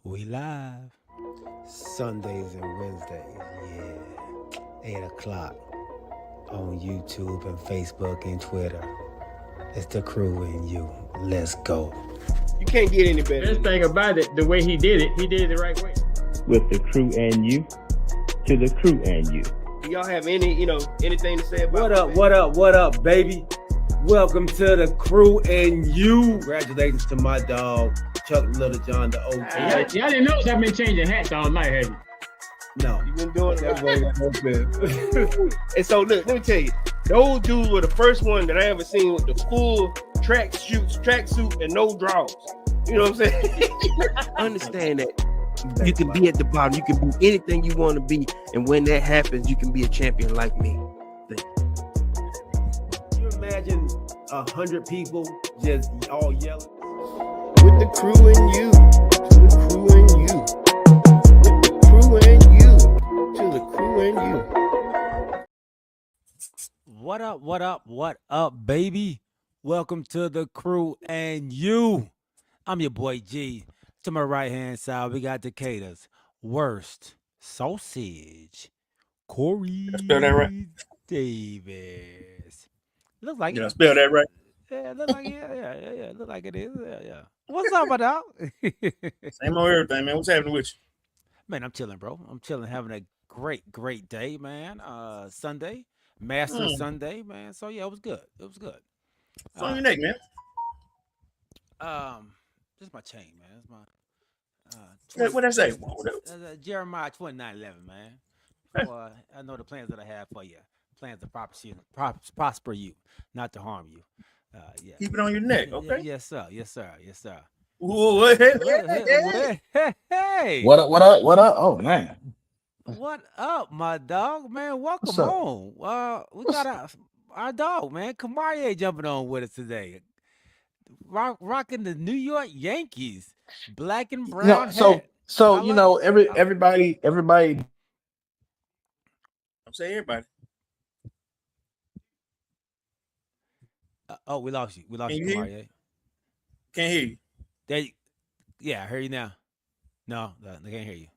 We live Sundays and Wednesdays. Yeah. 8 o'clock on YouTube and Facebook and Twitter. It's the crew and you. Let's go. You can't get any better. Best thing about it, the way he did it the right way. With the crew and you, to the crew and you. Do y'all have anything to say about What up, baby? Welcome to the crew and you. Congratulations to my dog, Chuck Little John, the OG. Y'all didn't notice I've been changing hats all night, have you? No. You've been doing it. And so look, let me tell you, those dudes were the first one that I ever seen with the full tracksuit and no drawers. You know what I'm saying? Understand that you can be at the bottom, you can be anything you want to be, and when that happens, you can be a champion like me. You imagine 100 people just all yelling? With the crew and you, to the crew and you. With the crew and you, to the crew and you. What up, baby? Welcome to the crew and you. I'm your boy G. To my right-hand side, we got Decatur's worst sausage, Corey spell that right? Davis. Looks like Did I spell that right? Yeah, look like yeah. Look like it is. Yeah. What's up, my dog? Same old everything, man. What's happening with you? Man, I'm chilling, bro. I'm chilling, having a great day, man. Sunday, Master Sunday, man. So yeah, it was good. What's on your neck, man? This is my chain, man. It's my What I say? Jeremiah 29:11, man. So, I know the plans that I have for you. Plans to prosper you, not to harm you. Yeah. Keep it on your neck, okay? Yes, sir. Ooh, Hey. What up? Oh man. What up, my dog, man? Welcome home. We got our dog, man. Kamari jumping on with us today. Rocking the New York Yankees, black and brown hat. So you know, everybody. I'm saying everybody. We lost you. We lost Can you, you Kamari. Can't hear you. Yeah, I hear you now. No, they can't hear you.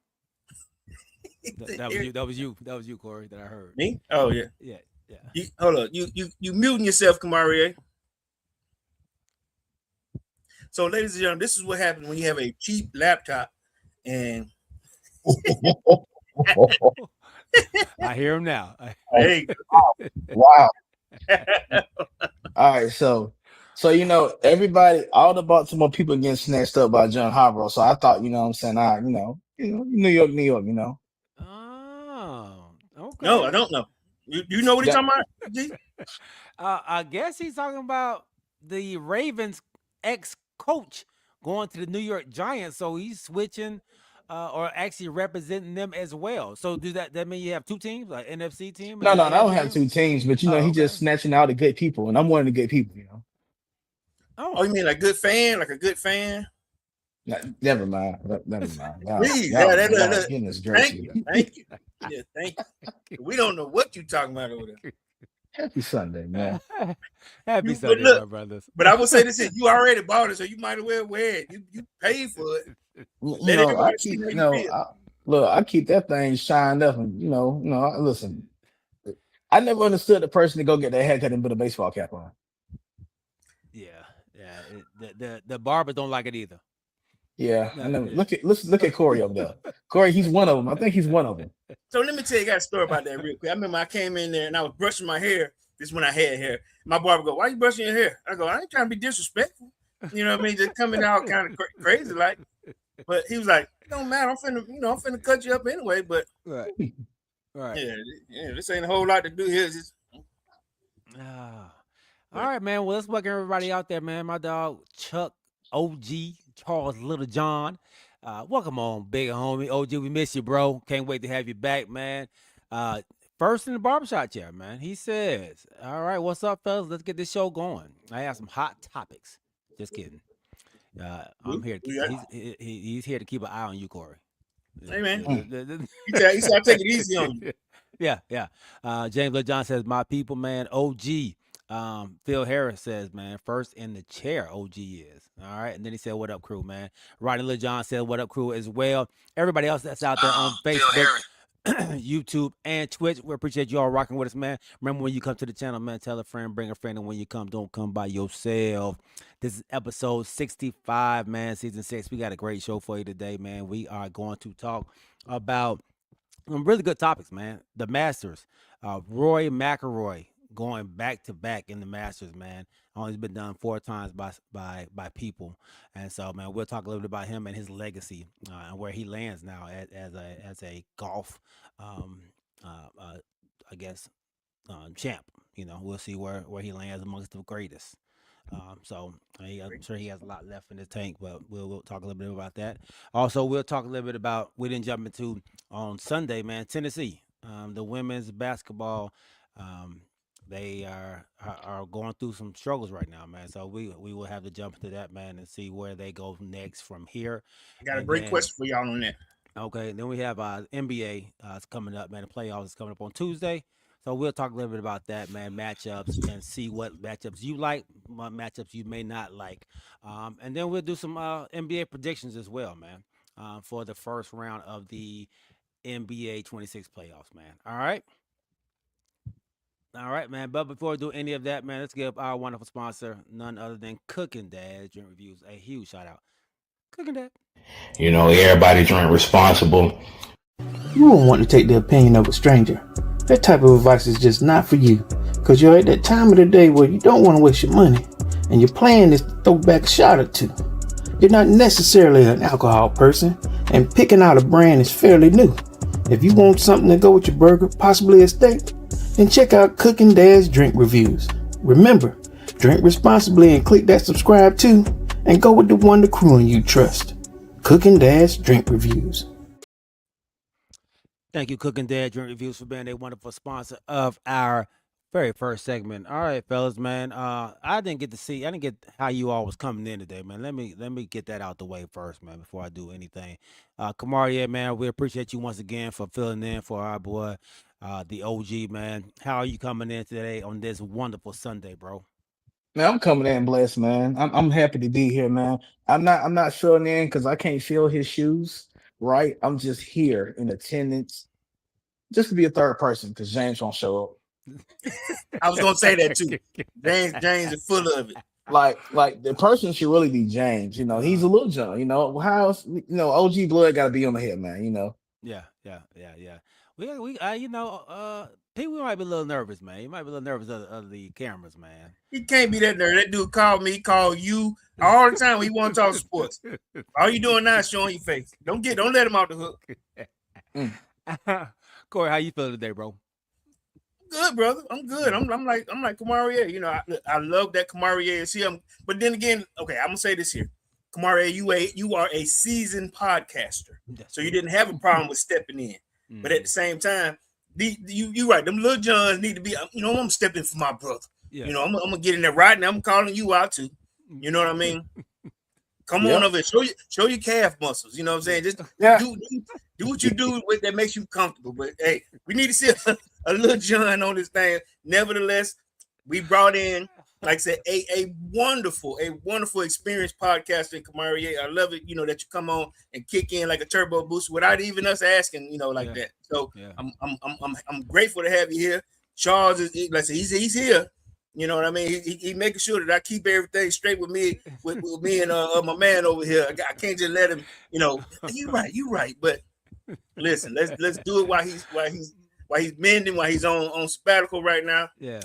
That was you, Corey, that I heard. Me? Oh yeah. Yeah. Hold up. You muting yourself, Kamari. So, ladies and gentlemen, this is what happens when you have a cheap laptop and I hear him now. hey, Wow. All right, so you know, everybody, all the Baltimore people getting snatched up by John Harbaugh. So I thought, you know what I'm saying, New York, you know. Oh, okay. no, I don't know. You know what he's talking about? G? I guess he's talking about the Ravens ex-coach going to the New York Giants, so he's switching or actually representing them as well. So does that mean you have two teams, like NFC team? No, I don't have two teams, but you know, he's just snatching out the good people, and I'm one of the good people, you know. Oh, you mean like a good fan? Never mind. Please, goodness gracious. Thank you. Yeah, thank you. We don't know what you're talking about over there. Happy Sunday, man. Happy Sunday, my brothers. But I will say this: you already bought it, so you might as well wear it. You paid for it. I keep that thing shined up, and listen. I never understood the person to go get their haircut and put a baseball cap on. Yeah. The barbers don't like it either. Yeah, I know. Look at Corey over there. Corey, he's one of them. I think he's one of them. So let me tell you guys a story about that real quick. I remember I came in there and I was brushing my hair. This is when I had hair. My barber go, "Why you brushing your hair?" I go, "I ain't trying to be disrespectful. You know what I mean? Just coming out kind of crazy like." But he was like, "It don't matter. I'm finna cut you up anyway." But right. Yeah. This ain't a whole lot to do here. Just... All right, man. Well, let's welcome everybody out there, man. My dog Chuck, OG, Charles Little John. Welcome on, big homie. OG, we miss you, bro. Can't wait to have you back, man. First in the barbershop chair, man. He says, "All right, what's up, fellas? Let's get this show going. I have some hot topics." Just kidding. I'm here. He's here to keep an eye on you, Corey. Hey, man. He said I take it easy on you. Yeah. James Little John says, "My people, man. OG, Phil Harris says, man, first in the chair, OG is. All right. And then he said, what up, crew, man? Rodney Lil John said, what up, crew, as well. Everybody else that's out there on Phil Facebook, Harris. YouTube, and Twitch, we appreciate you all rocking with us, man. Remember, when you come to the channel, man, tell a friend, bring a friend, and when you come, don't come by yourself. This is episode 65, man, season 6. We got a great show for you today, man. We are going to talk about some really good topics, man. The Masters, Roy McIlroy going back to back in the Masters, man. Only been done 4 times by people, and so, man, we'll talk a little bit about him and his legacy and where he lands now as a golf, um, uh, I guess, champ. We'll see where he lands amongst the greatest. I'm sure he has a lot left in his tank, but we'll talk a little bit about that. Also, we'll talk a little bit about, we didn't jump into on Sunday, man, Tennessee, the women's basketball. Um, they are going through some struggles right now, man. So we will have to jump into that, man, and see where they go next from here. I got a And great then, question for y'all on that. okay, then we have NBA it's coming up, man. The playoffs is coming up on Tuesday. So we'll talk a little bit about that, man, matchups, and see what matchups you like, what matchups you may not like. And then we'll do some NBA predictions as well, man, for the first round of the NBA 26 playoffs, man. All right? All right, man. But before we do any of that, man, let's give our wonderful sponsor, none other than Cooking Dad Drink Reviews, a huge shout out. Cooking Dad. Everybody drink responsible. You won't want to take the opinion of a stranger. That type of advice is just not for you, because you're at that time of the day where you don't want to waste your money, and your plan is to throw back a shot or two. You're not necessarily an alcohol person, and picking out a brand is fairly new. If you want something to go with your burger, possibly a steak, then check out Cooking Dad's Drink Reviews. Remember, drink responsibly and click that subscribe too, and go with the one the crew and you trust. Cooking Dad's Drink Reviews. Thank you, Cooking Dad Drink Reviews, for being a wonderful sponsor of our very first segment. All right, fellas, man. I didn't get how you all was coming in today, man. Let me get that out the way first, man, before I do anything. Kamaria, man, we appreciate you once again for filling in for our boy, the OG, man. How are you coming in today on this wonderful Sunday, bro? Man, I'm coming in blessed, man. I'm happy to be here, man. I'm not filling in because I can't feel his shoes, right? I'm just here in attendance, just to be a third person because James won't show up. I was gonna say that too. James is full of it. Like the person should really be James. He's a little John. How else? OG blood got to be on the head, man. Yeah. People might be a little nervous, man. You might be a little nervous of the cameras, man. He can't be that nerd. That dude called me, called you all the time when he want to talk sports. All you doing now is showing your face. Don't let him off the hook. Corey, how you feeling today, bro? Good, brother. I'm good. I'm like Kamaria. I love that Kamaria is here. But then again, okay, I'm gonna say this here. Kamaria, you are a seasoned podcaster. So you didn't have a problem with stepping in. Mm-hmm. But at the same time, you right. Them little Johns need to be, I'm stepping for my brother. Yeah. I'm gonna get in there right now. I'm calling you out too. You know what I mean? Come on over and show your calf muscles. You know what I'm saying? Just do what you do with that makes you comfortable. But hey, we need to see a little John on this thing. Nevertheless, we brought in, like I said, a wonderful experienced podcaster in Kamaria. I love it, that you come on and kick in like a turbo boost without even us asking, like that. So I'm grateful to have you here. Charles is, like I said, he's here. You know what I mean? He making sure that I keep everything straight with me and my man over here. I can't just let him. You right. But listen, let's do it while he's mending, while he's on sabbatical right now. Yeah.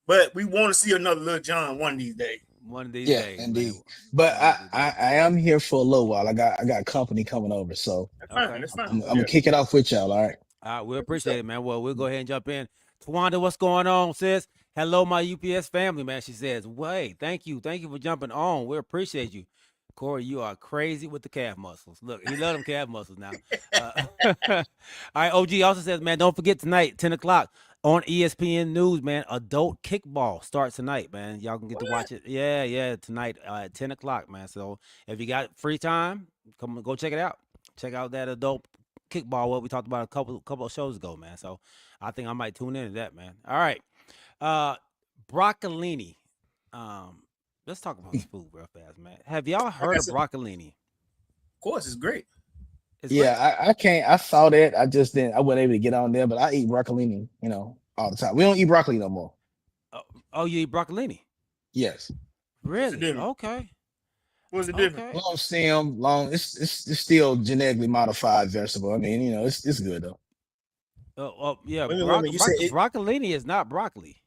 But we want to see another little John one of these days. One of these days, indeed. Man. But I am here for a little while. I got company coming over, so that's fine. I'm gonna kick it off with y'all. All right. All right, we appreciate it, man. Well, we'll go ahead and jump in. Tawanda, what's going on, sis? Hello, my UPS family, man. She says, "Wait, thank you for jumping on. We appreciate you." Corey, you are crazy with the calf muscles. Look, he love them calf muscles now. All right, OG also says, man, don't forget tonight, 10 o'clock on ESPN News, man. Adult kickball starts tonight, man. Y'all can get to watch it. Yeah, tonight at 10 o'clock, man. So if you got free time, come go check it out. Check out that adult kickball, what we talked about a couple of shows ago, man. So I think I might tune into that, man. All right. broccolini. Let's talk about this food real fast, man. Have y'all Like heard I of said, broccolini? of course, it's great. It's great. Yeah, I can't. I saw that. I just didn't. I wasn't able to get on there, but I eat broccolini, all the time. We don't eat broccoli no more. Oh, you eat broccolini? Yes, What's the Really? difference? Okay. What's the difference? Okay. long stem, long. It's still genetically modified vegetable. I mean, it's good though. Yeah. Wait a minute. You said it. Broccolini is not broccoli.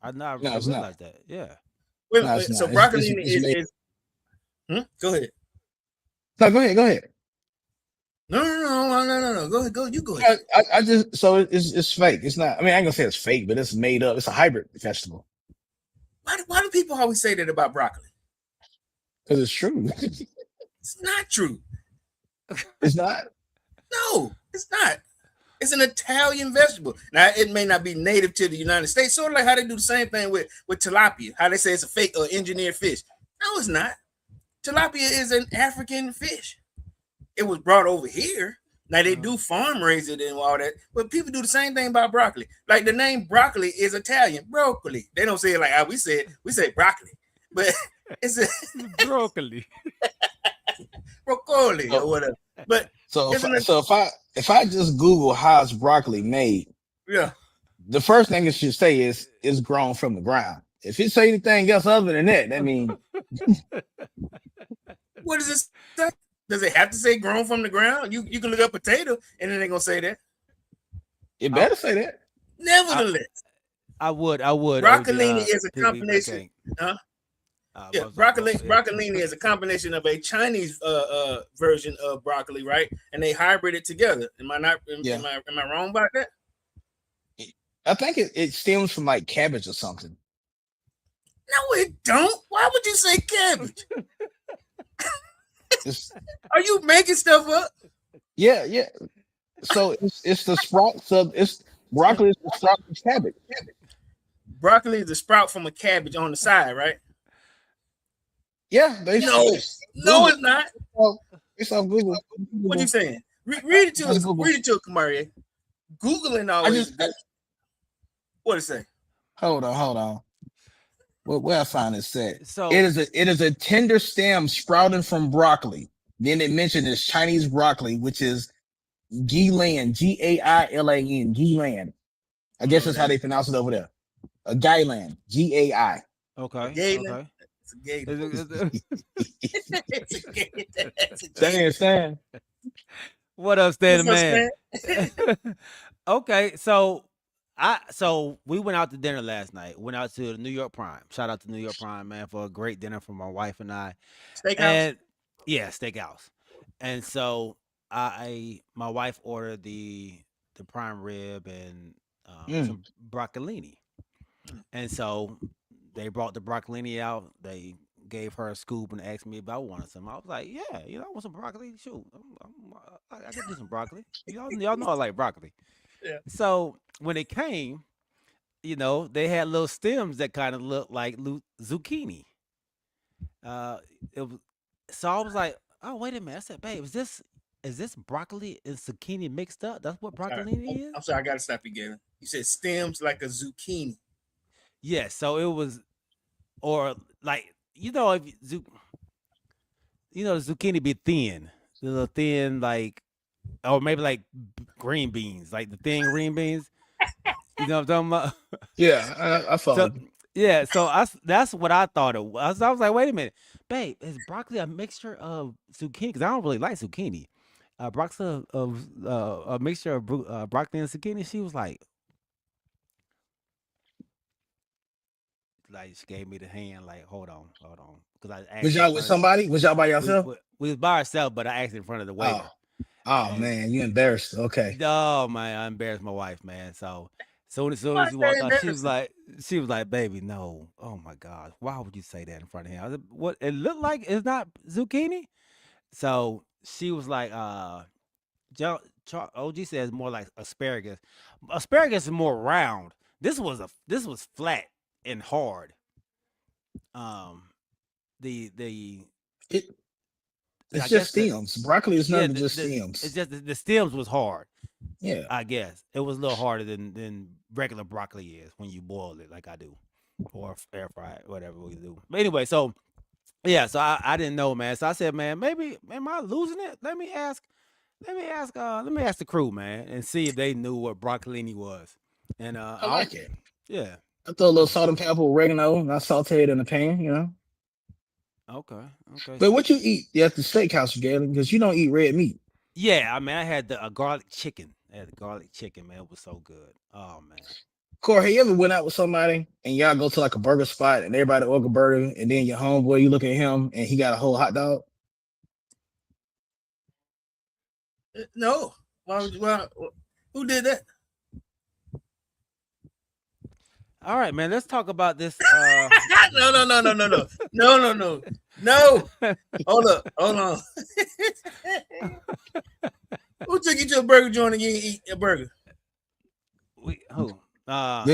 I No, it's not. realized that. Yeah. Wait, No, it's so not. broccolini It's made. is. Go ahead. No, go ahead. Go ahead. No. Go ahead. Go. You go ahead. I just so it's fake. It's not. I mean, I ain't gonna say it's fake, but it's made up. It's a hybrid vegetable Why do people always say that about broccoli? because it's true. It's not true. It's not. No, it's not. It's an Italian vegetable. Now, it may not be native to the United States, sort of like how they do the same thing with tilapia, how they say it's a fake or engineered fish. No, it's not. Tilapia is an African fish. It was brought over here. Now, they do farm raise it and all that, but people do the same thing about broccoli. Like the name broccoli is Italian, broccoli. They don't say it like how we say it. We say broccoli, but it's a Broccoli. broccoli or whatever. But So isn't it? if I just Google how's broccoli made, Yeah. the first thing it should say is it's grown from the ground. If it say anything else other than that means What does it say? Does it have to say grown from the ground? You can look up potato and it ain't gonna say that. it better say that. Nevertheless, I would. broccolini is a people combination. can't. Yeah, What's up? broccolini is a combination of a Chinese version of broccoli, right? And they hybrid it together. Am I not? Yeah. Am I wrong about that? I think it stems from like cabbage or something. No, it don't. Why would you say cabbage? It's, Are you making stuff up? yeah. So it's the sprouts of broccoli is the sprout of cabbage. Broccoli is the sprout from a cabbage on the side, right? Yeah, they No, it's not. It's on Google. What you saying? Read it to us. Google. Read it to us, Kamaria. Googling always. What it say? Hold on. Where I find it said. So It is a tender stem sprouting from broccoli. Then it mentioned this Chinese broccoli, which is Gilan, Gailan, Gilan. I guess that's how they pronounce it over there. A Gailan, Gai. okay. Galen. Okay. It's a gay. It's- It's a gay. Stan. What up, Stan What's up, man? Stan? Okay, so we went out to dinner last night. Went out to the New York Prime. Shout out to New York Prime, man, for a great dinner for my wife and I. Steakhouse. And yeah, steakhouse. And so my wife ordered the prime rib and some broccolini. And so they brought the broccolini out. They gave her a scoop and asked me if I wanted some. I was like, yeah, I want some broccoli. Shoot, I can do some broccoli. Y'all know I like broccoli. Yeah. So when it came, they had little stems that kind of looked like zucchini. So I was like, oh, wait a minute. I said, babe, is this broccoli and zucchini mixed up? That's what broccolini is? I'm sorry, I gotta stop you, Galen. You said stems like a zucchini. Yeah, so it was, or like, if the zucchini be thin, the little thin, like, or maybe like green beans, like the thin green beans. You know what I'm talking about? Yeah, I follow. So that's what I thought it was. I was like, wait a minute, babe, is broccoli a mixture of zucchini? Because I don't really like zucchini. Broccoli of a mixture of broccoli and zucchini. She was like, she gave me the hand, like, hold on, because I asked Was y'all with somebody? Was y'all by yourself? We was by ourselves, but I asked in front of the waiter. Oh man, you embarrassed. Okay. Oh man, I embarrassed my wife, man. So soon as she walked out, she was like, baby, no. Oh my gosh, why would you say that in front of him? I said, what it looked like it's not zucchini. So she was like, OG says more like asparagus. Asparagus is more round. This was flat and hard. It's just stems. Broccoli is not just stems. It's just the stems was hard. Yeah, I guess it was a little harder than regular broccoli is when you boil it like I do. or air fry, whatever we do. But anyway, so yeah, so I didn't know, man. So I said, man, maybe am I losing it? Let me ask the crew, man, and see if they knew what broccolini was. And I like it. Yeah. I throw a little salt and pepper, oregano, and I saute it in the pan, you know. Okay. But what you eat at the steakhouse, Galen? Because you don't eat red meat. Yeah, I mean, I had the garlic chicken. I had the garlic chicken, man. It was so good. Oh man. Corey, you ever went out with somebody and y'all go to like a burger spot and everybody order a burger, and then your homeboy, you look at him and he got a whole hot dog? No. Well, who did that? All right, man. Let's talk about this. No. Hold on. Who took you to a burger joint and you didn't eat a burger? Who? I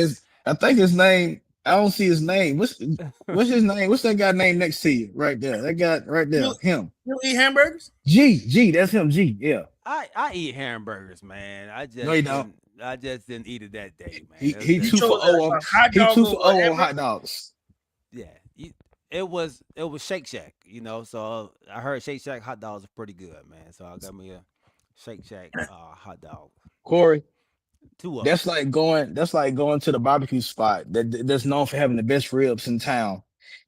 think his name. I don't see his name. What's his name? What's that guy name next to you? Right there. That guy right there. Him. You eat hamburgers? G. That's him. G. Yeah. I eat hamburgers, man. I just no, you don't. I just didn't eat it that day, man. He 2 for 0 on hot dogs. Yeah, it was Shake Shack, you know. So I heard Shake Shack hot dogs are pretty good, man. So I got me a Shake Shack hot dog. Corey, 2 of that's like going to the barbecue spot that's known for having the best ribs in town,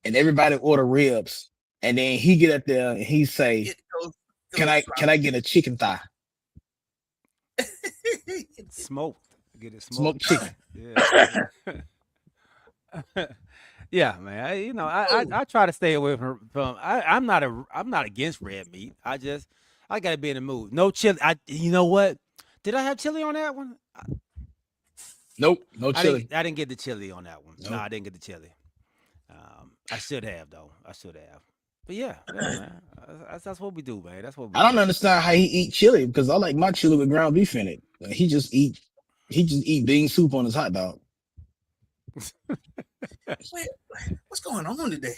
and everybody order ribs, and then he get up there and he say, "Can I get a chicken thigh?" Smoked. Get it smoked chicken. Yeah. Yeah, man. I try to stay away from. I'm not against red meat. I gotta be in the mood. No chili. You know what? Did I have chili on that one? Nope, no chili. I didn't get the chili on that one. Nope. No, I didn't get the chili. I should have though. But yeah, man. That's what we do, man. That's what we I don't understand how he eat chili, because I like my chili with ground beef in it. He just eat bean soup on his hot dog. Wait, what's going on today?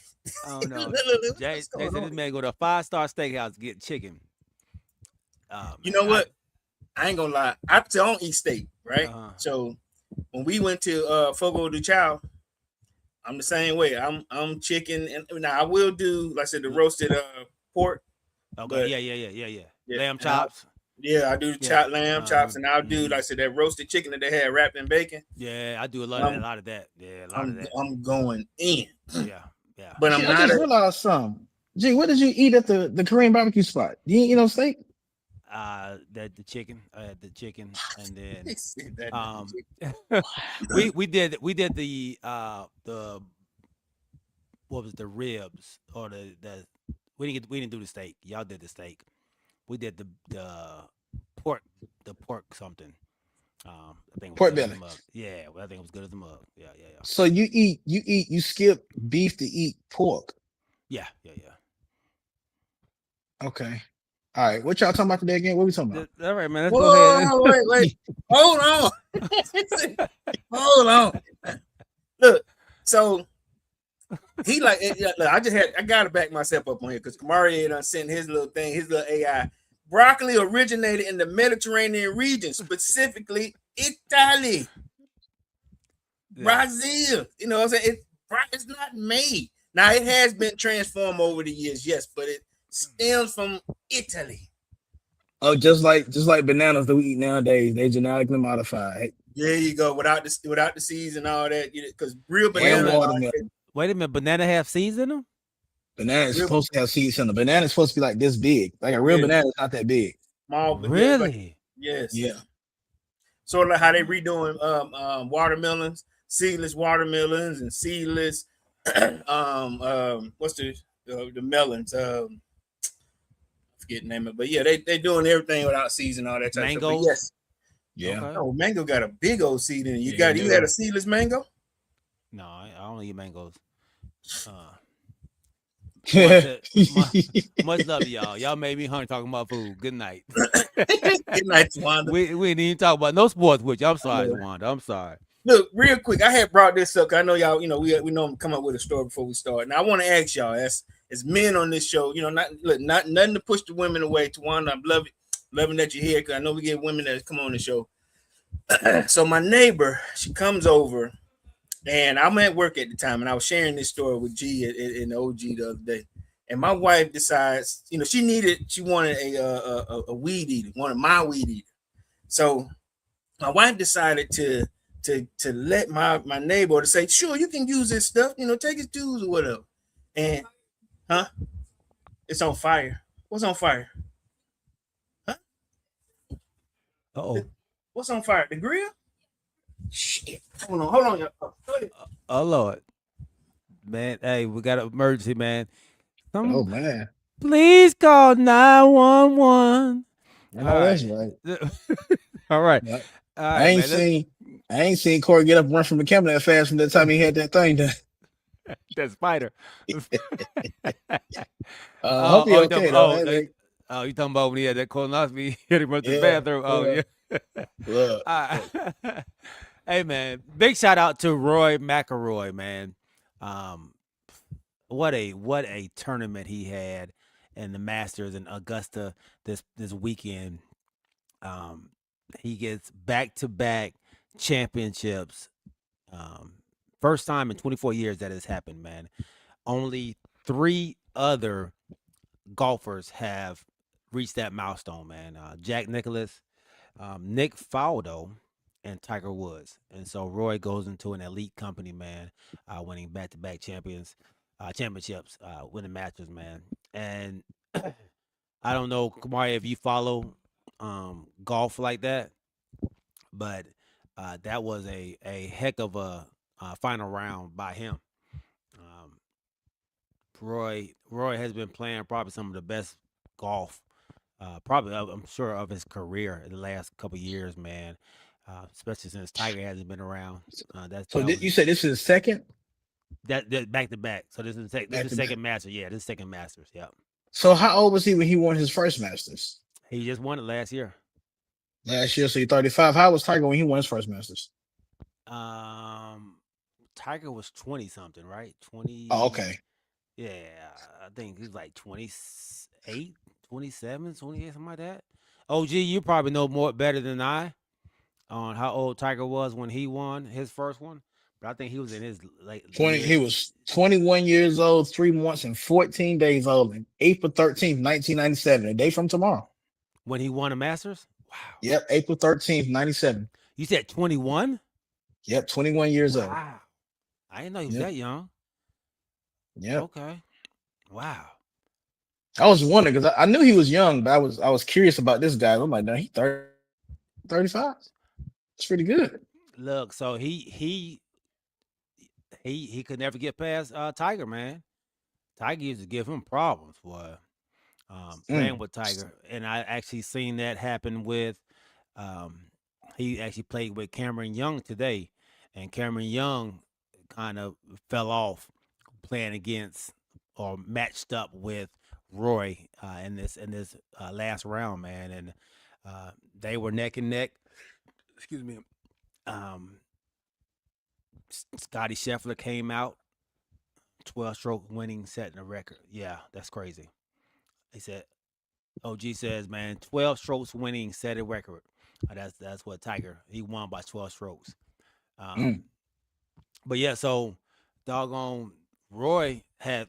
Oh no. Jay said this man go to a 5-star steakhouse to get chicken. You know what? I ain't gonna lie. I don't eat steak, right? So when we went to Fogo de Chao, I'm the same way. I'm chicken, and now I will do, like I said, the roasted pork. Okay, yeah. Lamb chops. I do the chopped lamb chops, and I'll do, like I said, that roasted chicken that they had wrapped in bacon. Yeah, I do a lot of that. Yeah, a lot of that. I'm going in. Yeah. But I just realized something. Gee, what did you eat at the Korean barbecue spot? You didn't eat no steak? The chicken. I had the chicken, and then we did the what was the ribs, or the we didn't do the steak. Y'all did the steak. We did the pork something. I think pork belly. Yeah, well, I think it was good as a mug. Yeah. So you skip beef to eat pork. Yeah. Okay. All right. What y'all talking about today again? What are we talking about? All right, man. Let's go ahead. Wait. Hold on. Look, so he like, look, I got to back myself up on here, because Kamari done sent his little thing, his little AI. Broccoli originated in the Mediterranean region, specifically Italy, Brazil. You know what I'm saying? It's not made. Now, it has been transformed over the years, yes, but it stems from Italy. Oh, just like bananas that we eat nowadays, they genetically modified. There you go. Without the seeds and all that, because real banana. Wait a minute, banana have seeds in them? Banana is supposed to have seeds in them. Banana is supposed to be like this big. Like a real banana is not that big. Small, really? Yes. Yeah. Sort of like how they redoing watermelons, seedless watermelons, and seedless what's the melons? I forget the name of it, but yeah, they doing everything without seeds and all that type of stuff. Yes. Yeah. Okay. Oh, mango got a big old seed in it. You had a seedless mango? No, I don't eat mangoes. Much love to y'all. Y'all made me hungry talking about food. Good night. Good night, Tawanda. We didn't even talk about no sports with you. I'm sorry, Tawanda. I'm sorry. Look, real quick, I had brought this up. I know y'all, we know I'm come up with a story before we start. Now I want to ask y'all, as men on this show, not nothing to push the women away. Tawanda, I'm loving that you're here, because I know we get women that come on the show. So my neighbor, she comes over, And I'm at work at the time, and I was sharing this story with G in the OG the other day. And my wife decides, she wanted a weed eater, wanted my weed eater. So my wife decided to let my neighbor to say, sure, you can use this stuff, take his tools or whatever. And it's on fire. What's on fire? Oh, What's on fire? The grill? Shit. Hold on. oh Lord, man. Hey, we got an emergency, man. Oh man, Please call 911. I know that's right. All right. Yep. All I right, ain't seen Corey get up and run from the camera that fast from the time he had that thing done. that spider. Hope he okay though. Oh, you talking about when he had that colonoscopy? He had to run to the Yeah, bathroom. Oh, yeah. Look, hey, man. Big shout out to Roy McIlroy, man. What a tournament he had in the Masters in Augusta this weekend. He gets back-to-back championships. First time in 24 years that has happened, man. Only 3 other golfers have reached that milestone, man. Jack Nicklaus, Nick Faldo, and Tiger Woods. And so Roy goes into an elite company, man, winning back-to-back championships, winning Masters, man. And I don't know, Kamari, if you follow golf like that, but that was a heck of a final round by him. Roy has been playing probably some of the best golf, probably I'm sure of his career in the last couple of years, man. Especially since Tiger hasn't been around. you said this is second? That back to back. So this is second Master. Yeah, this is second Masters. Yep. So how old was he when he won his first Masters? He just won it last year. Last year, so he's 35. How was Tiger when he won his first Masters? Tiger was 20 something, right? 20. Oh, okay. Yeah, I think he's like 28, 27, 28, something like that. OG, you probably know more better than I on how old Tiger was when he won his first one. But I think he was in his late 20. He was 21 years old, 3 months and 14 days old, on April 13th, 1997, a day from tomorrow. When he won a Masters? Wow. Yep, April 13th, 97. You said 21? Yep, 21 years old. Wow. I didn't know he was that young. Yeah. Okay. Wow. I was wondering because I knew he was young, but I was curious about this guy. I'm like, no, he's 35. It's pretty good. Look, so he could never get past Tiger, man. Tiger used to give him problems for playing with Tiger, and I actually seen that happen with. He actually played with Cameron Young today, and Cameron Young kind of fell off playing against or matched up with Roy in this last round, man, and they were neck and neck. Excuse me. Scotty Scheffler came out 12-stroke winning, setting a record. Yeah, that's crazy. He said, OG says, man, 12 strokes winning, set a record. That's what Tiger, he won by 12 strokes. But yeah, so doggone Roy had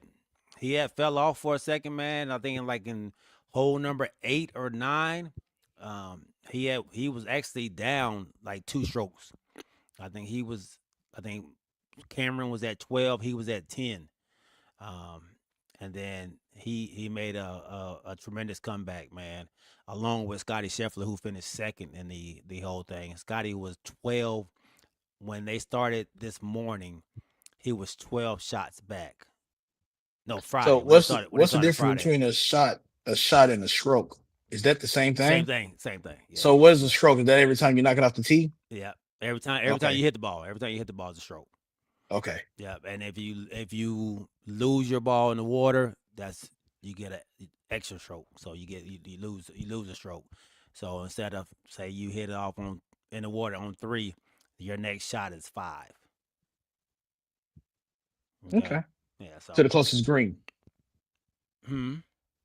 fell off for a second, man. I think in hole number 8 or 9, he was actually down like 2 strokes. I think Cameron was at 12, he was at 10. And then he made a tremendous comeback, man, along with Scotty Scheffler, who finished second in the whole thing. Scotty was 12 when they started this morning. He was 12 shots back. No, Friday. So what's the difference between a shot and a stroke? Is that the same thing? Same thing. Yeah. So what is a stroke? Is that every time you knock it off the tee? Yeah. Every time you hit the ball. Every time you hit the ball is a stroke. Okay. Yeah, and if you lose your ball in the water, you get an extra stroke. So you lose a stroke. So instead of say you hit it off in the water on 3, your next shot is 5. Okay. Yeah. So to the closest green.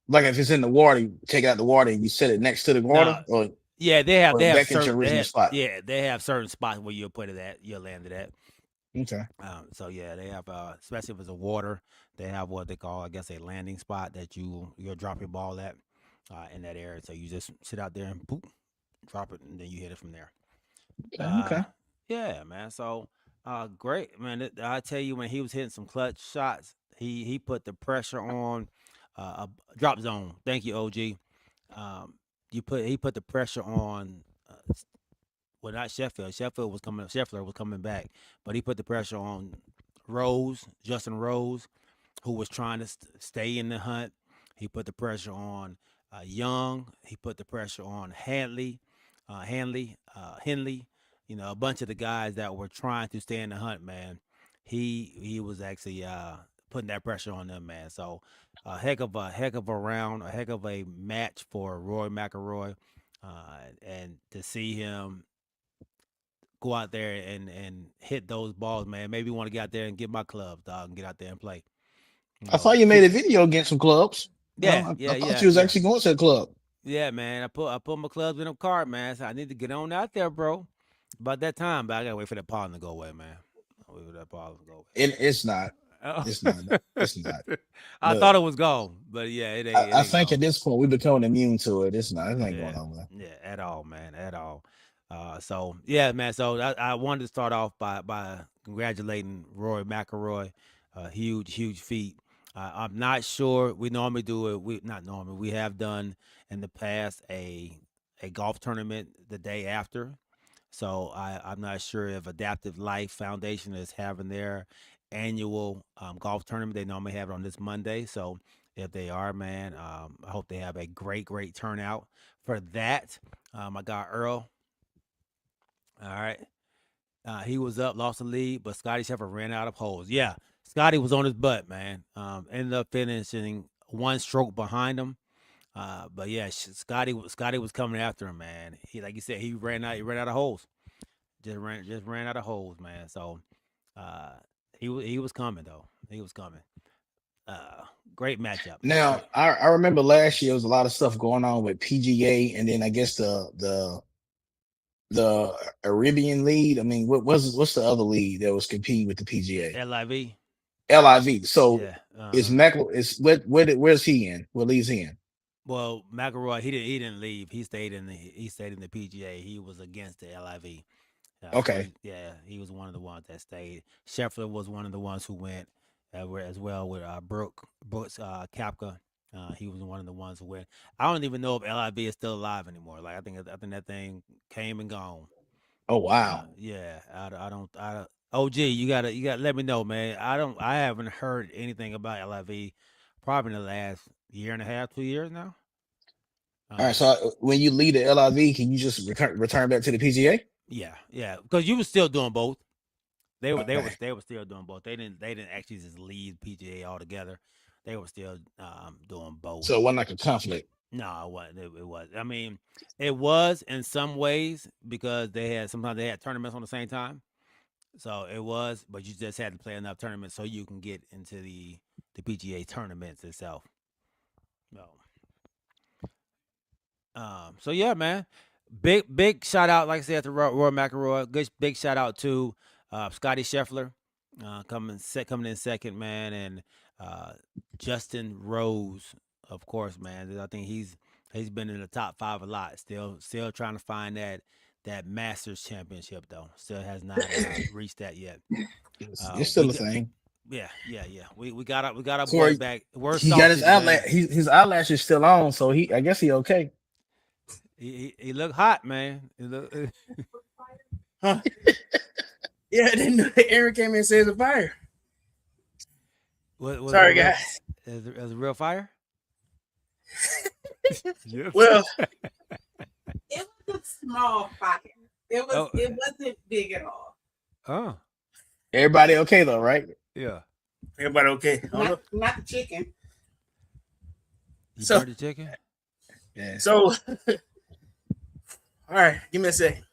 Like if it's in the water, you take out the water and you set it next to the water. Yeah, they have back into certain your original spot. Yeah, they have certain spots where you'll put it at. You'll land it at. Okay. So yeah, they have especially if it's a water, they have what they call, I guess, a landing spot that you'll drop your ball at in that area. So you just sit out there and boop, drop it, and then you hit it from there. Okay. Yeah, man. So great, man. I tell you, when he was hitting some clutch shots, he put the pressure on a drop zone. Thank you, OG. Um, he put the pressure on. Well, not Sheffield. Scheffler was coming back, but he put the pressure on Justin Rose, who was trying to stay in the hunt. He put the pressure on Young. He put the pressure on Henley. You know, a bunch of the guys that were trying to stay in the hunt, man. He was actually putting that pressure on them, man. So a heck of a round, a heck of a match for Roy McIlroy, and to see him go out there and hit those balls, man. Maybe want to get out there and get my clubs, dog, and get out there and play. You I know, saw you made a video against some clubs. yeah, I thought you was actually going to the club. yeah, man. I put my clubs in a cart, man. So I need to get on out there, bro. About that time, but I gotta wait for that pollen to go away, man. I'll wait for that pollen to go away. It's not. Oh. It's not. It's not. I Look, thought it was gone, but yeah, it ain't. I think at this point we're becoming immune to it. It's not. It ain't Yeah, going on, man. yeah, at all, man, at all. So yeah, man. So I wanted to start off by congratulating Roy McIlroy. Huge feat. I'm not sure. We normally do it. We have done in the past a golf tournament the day after. So I'm not sure if Adaptive Life Foundation is having their annual golf tournament. They normally have it on this Monday. So if they are, man, I hope they have a great turnout for that. My guy Earl, all right. He was up, lost the lead, but Scotty Scheffler ran out of holes. Yeah, Scotty was on his butt, man. Ended up finishing one stroke behind him. But yeah, Scotty was coming after him, man. He, like you said, he ran out of holes. Just ran out of holes, man. So he was coming though. He was coming. Great matchup. Now I remember last year there was a lot of stuff going on with PGA, and then I guess the Arabian lead. I mean, what's the other league that was competing with the PGA? LIV. LIV. So Yeah. is where's he in? What league's he in? Well, McIlroy, he didn't leave. He stayed in the PGA. He was against the LIV. Okay. He was one of the ones that stayed. Scheffler was one of the ones who went as well with Brooks Koepka. He was one of the ones who went. I don't even know if LIV is still alive anymore. Like I think that thing came and gone. Oh wow. Yeah, I don't. OG, you gotta let me know, man. I haven't heard anything about LIV probably in the last year and a half, 2 years now. All right. So when you leave the LIV, can you just return back to the PGA? Yeah, because you were still doing both. They were Okay. still doing both. They didn't actually just leave PGA altogether. They were still doing both. So it wasn't like a conflict. No, it wasn't. It was. I mean, it was in some ways because sometimes they had tournaments on the same time. So it was, but you just had to play enough tournaments so you can get into the PGA tournaments itself. No. So yeah, man. Big shout out, like I said, to Roy McIlroy. Good big shout out to Scotty Scheffler, coming in second, man, and Justin Rose, of course, man. I think he's been in the top 5 a lot. Still trying to find that Masters championship though. Still has not reached that yet. It's still a thing. Yeah. We got our Corey, boy back. He got his eyelash. His eyelash is still on, so I guess he okay. He looked hot, man. He look, Huh? Yeah, I didn't know Aaron came in and said it's a fire. Sorry, guys. Is it a real fire? Well, it was a small fire. It wasn't big at all. Oh. Everybody okay though, right? Yeah. Everybody okay? Not the chicken. You burned the chicken? Yeah. So, all right, give me a second.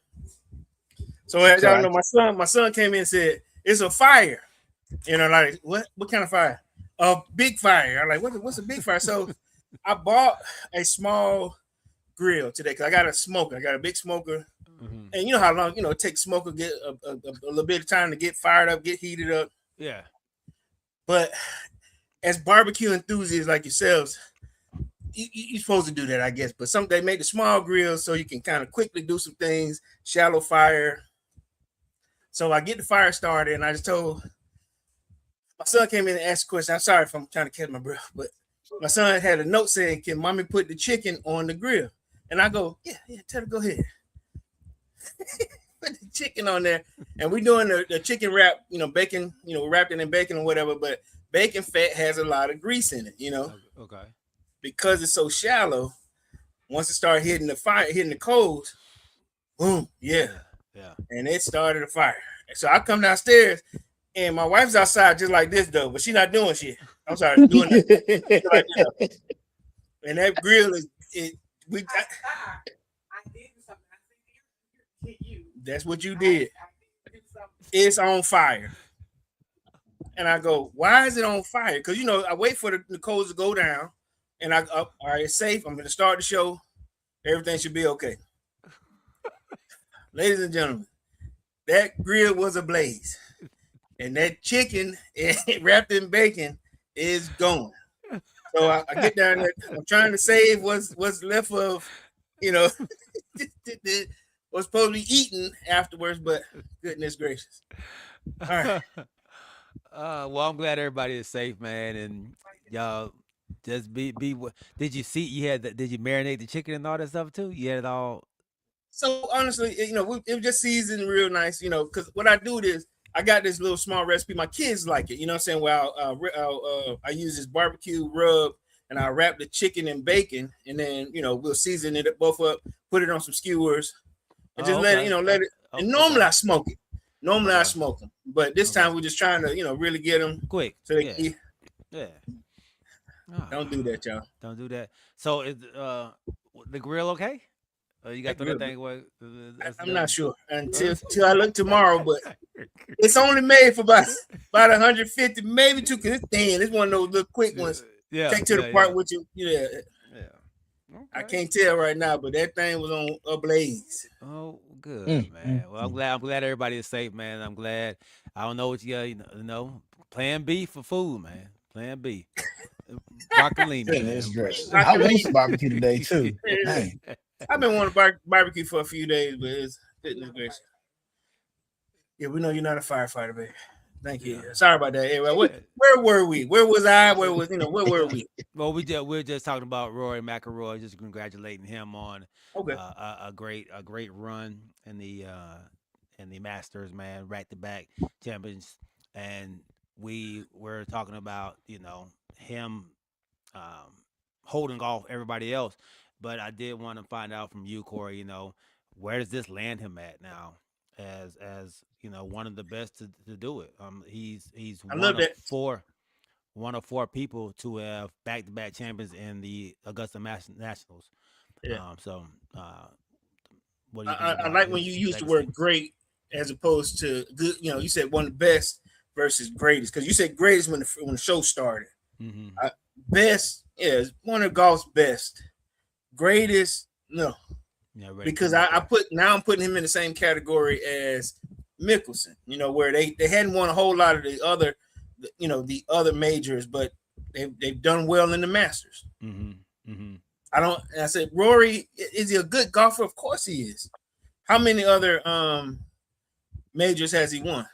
So as y'all know, my son came in and said it's a fire. You know, like what kind of fire? A big fire. I'm like, what's a big fire? So I bought a small grill today because I got a smoker. I got a big smoker And you know how long it takes smoke to get a little bit of time to get fired up, get heated up. Yeah. But as barbecue enthusiasts like yourselves, you're supposed to do that, I guess. But they make the small grills so you can kind of quickly do some things, shallow fire. So I get the fire started, and I just told my son came in and asked a question. I'm sorry if I'm trying to catch my breath, but my son had a note saying, "Can mommy put the chicken on the grill?" And I go, "Yeah, tell her go ahead." Put the chicken on there, and we're doing the chicken wrap, bacon, wrapped it in bacon or whatever. But bacon fat has a lot of grease in it, Okay. Because it's so shallow. Once it started hitting the fire, hitting the coals, boom, yeah. And it started a fire. So I come downstairs, and my wife's outside just like this though, but she's not doing shit. I'm sorry, doing that. And that grill is it. That's what you did. It's on fire. And I go, why is it on fire? Because I wait for the coals to go down, and all right, it's safe. I'm going to start the show. Everything should be okay. Ladies and gentlemen, that grill was ablaze, and that chicken wrapped in bacon is going. So I get down there. I'm trying to save what's left of, was supposed to be eaten afterwards, but goodness gracious. All right. Well, I'm glad everybody is safe, man, and y'all just be. Did you did you marinate the chicken and all that stuff too? You had it all. So honestly, it was just seasoned real nice, because what I do is I got this little small recipe. My kids like it, you know what I'm saying? Well, I use this barbecue rub, and I wrap the chicken in bacon, and then we'll season it both up, put it on some skewers. And just let it. And normally I smoke it. Normally I smoke them, but this time we're just trying to, really get them quick. So they Oh, don't do that, y'all. Don't do that. So is the grill okay? You got the thing away. I'm not sure until I look tomorrow, but it's only made for about 150, maybe 2. Cause it's thin. It's one of those little quick ones. Yeah. Take to the part with you. Yeah. Okay. I can't tell right now, but that thing was on ablaze. Oh, good, man. Well, I'm glad everybody is safe, man. I'm glad. I don't know what you Plan B for food, man. Plan B. Broccolini. Goodness gracious. I went to barbecue today too. Hey. I've been wanting to barbecue for a few days, but it's goodness gracious. Yeah, we know you're not a firefighter, baby. Thank you. Yeah. Sorry about that. Anyway, where were we? Where was I? Where were we? Well, we're just talking about Rory McIlroy, just congratulating him on a great run in the Masters, man, back-to-back champions, and we were talking about him holding off everybody else, but I did want to find out from you, Corey, where does this land him at now? As one of the best to do it. He's one of four people to have back-to-back champions in the Augusta Nationals. Yeah. What do you think? I like when you use the word great as opposed to good. You said one of the best versus greatest, because you said greatest when the show started. Mm-hmm. Best is one of golf's best. Greatest, no. Yeah, because I'm putting him in the same category as Mickelson, where they hadn't won a whole lot of the other majors, but they've done well in the Masters. Mm-hmm. Mm-hmm. I said, Rory, is he a good golfer? Of course he is. How many other majors has he won?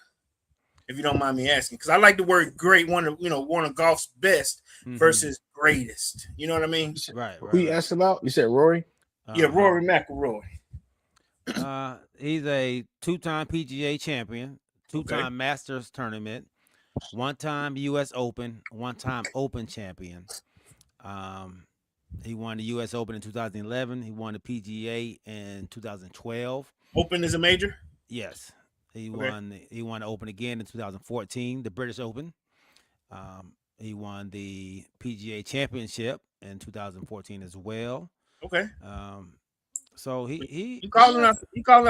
If you don't mind me asking, because I like the word great, one of golf's best versus greatest. You know what I mean? Right. Who you asked about? You said Rory? Yeah, Rory McIlroy. He's a 2-time PGA champion, 2-time Masters tournament, 1-time U.S. Open, 1-time Open champion. He won the U.S. Open in 2011. He won the PGA in 2012. Open is a major? Yes. He won the Open again in 2014, the British Open. He won the PGA Championship in 2014 as well. Okay. So he calling out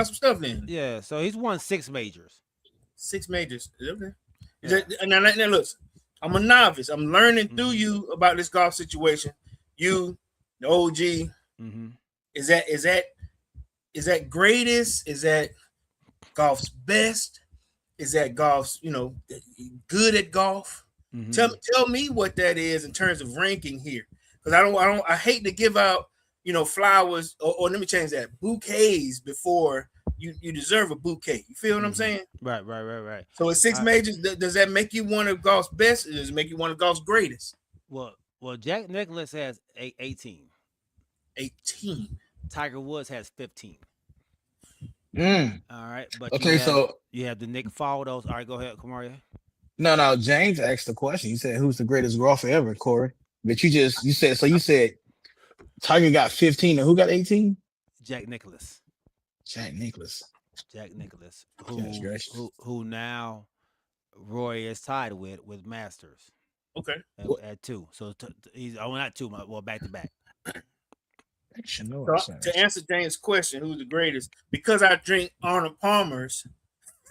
some stuff then. Yeah. So he's won 6 majors. 6 majors. Okay. Yeah. Now look, I'm a novice. I'm learning through you about this golf situation. You, the OG. Mm-hmm. Is that is that greatest? Is that golf's best? Is that golf's, good at golf? Mhm. Tell me what that is in terms of ranking here, because I hate to give out flowers, or let me change that, bouquets before you deserve a bouquet. You feel what I'm saying? Right. So at six majors, does that make you one of golf's best? Or does it make you one of golf's greatest? Well, Jack Nicklaus has 18. 18. Tiger Woods has 15. Mm. All right, but Okay, so you have the Nick Faldos. All right, go ahead, Kamaria. no, James asked the question. He said, "Who's the greatest golfer ever, Corey?" But you said Tiger got 15, and who got 18? Jack Nicklaus. Jack Nicklaus. Who now Roy is tied with Masters. Okay. At 2. So he's not 2, well, back to back. So, to answer James' question, who's the greatest? Because I drink Arnold Palmer's.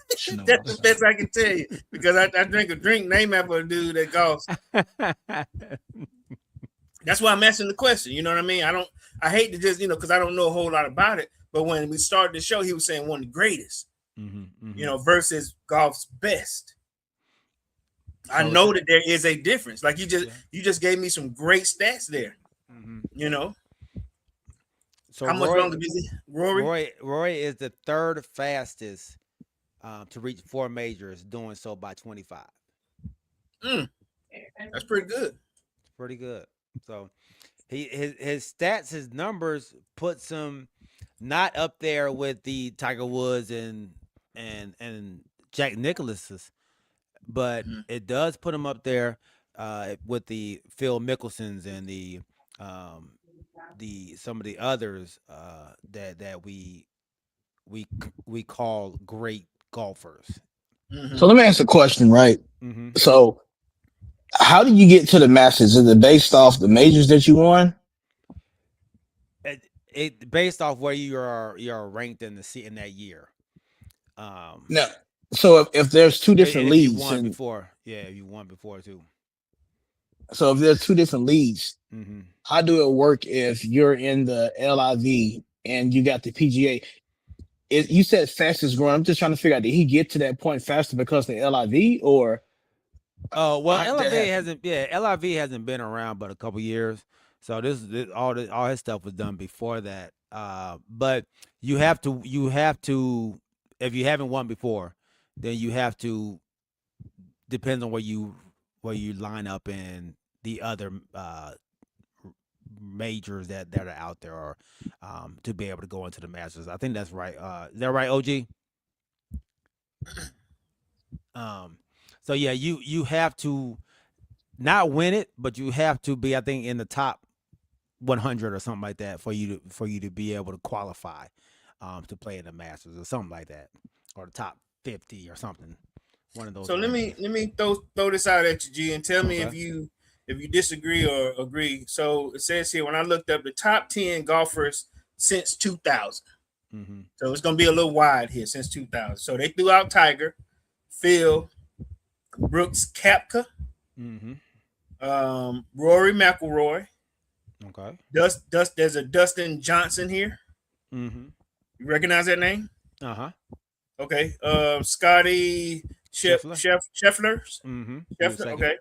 That's the best I can tell you. Because I drink a drink named after a dude that golfs. That's why I'm asking the question. You know what I mean? I hate to just, because I don't know a whole lot about it. But when we started the show, he was saying one of the greatest, versus golf's best. So I know that there is a difference. Like you just gave me some great stats there. So how much longer is he? Rory is the third fastest to reach 4 majors, doing so by 25. That's pretty good. Pretty good. So his stats, his numbers puts him not up there with the Tiger Woods and Jack Nicklaus's, but it does put him up there with the Phil Mickelsons and the some of the others that we call great golfers. So let me ask a question, right? So how do you get to the Masters? Is it based off the majors that you won? It based off where you're ranked in that year. No. So if there's 2 different leagues, you won before, you won before too. So if there's 2 different leagues, how do it work if you're in the LIV and you got the PGA? You said fastest growing. I'm just trying to figure out, did he get to that point faster because of the LIV, or? Oh well, LIV hasn't been around but a couple years. So all his stuff was done before that. But you have to if you haven't won before, then you have to, depends on where you line up in the other majors that are out there, or to be able to go into the Masters. I think that's right. Is that right, OG? So yeah, you have to not win it, but you have to be, I think, in the top 100 or something like that for you to be able to qualify to play in the Masters or something like that, or the top 50 or something. One of those. So let me throw this out at you, G, and tell me if you disagree or agree. So it says here, when I looked up the top 10 golfers since 2000. So it's gonna be a little wide here, since 2000. So they threw out Tiger, Phil, Brooks Koepka, Rory McIlroy. Okay. There's a Dustin Johnson here. You recognize that name? Okay. Scotty Scheffler. Scheffler. Okay.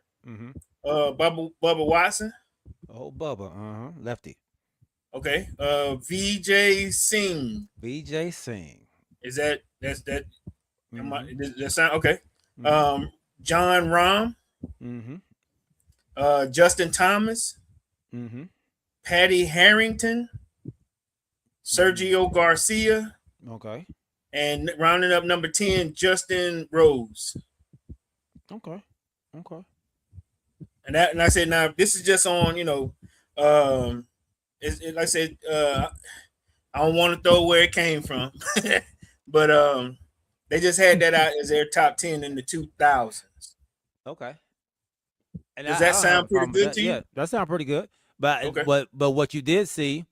Bubba Watson. Oh, Bubba. Lefty. Okay. VJ Singh. VJ Singh. That's that? Does that sound okay? John Rahm. Justin Thomas. Patty Harrington. Sergio Garcia. Okay. And rounding up number 10, Justin Rose. Okay. And I said, now this is just on, like I said, I don't want to throw where it came from, but they just had that out as their top 10 in the 2000s. Okay. And does that sound pretty good to you? Yeah, that sounds pretty good. But okay. but what you did see,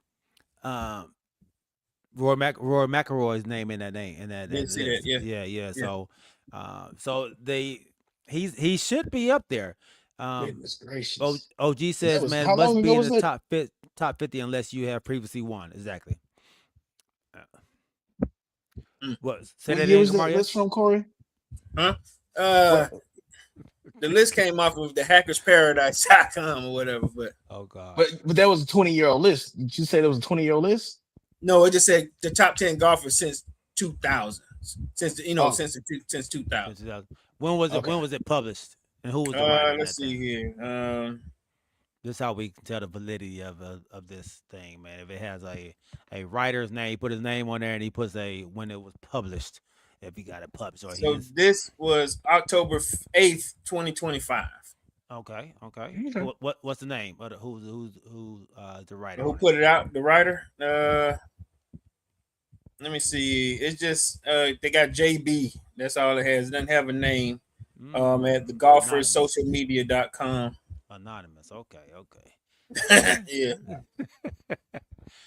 Roy McIlroy's name in that name Didn't see that, yeah. So he should be up there. Goodness gracious. OG says, man, must be in the top 50 unless you have previously won. Exactly. What? Say What that year again, was that Mario. list from, Corey? Huh? What? The list came off of the hackersparadise.com or whatever, but Oh God. But that was a 20-year-old list. Did you say there was a 20-year-old list? no, it just said the top 10 golfers since 2000. Since Oh, since 2000. 2000. When was it? okay. When was it published? And who was the writer in Let's that see thing? here. This is how we can tell the validity of this thing, man. If it has a writer's name, he put his name on there, and he puts a when it was published. If he got it published, or So he's this was October 8th, 2025. okay. Okay. What's the name? Who's the writer Who on it? put it out? The writer? Let me see. It's just they got JB. That's all it has. It doesn't have a name. At the golferssocialmedia.com. Anonymous. Okay. Yeah.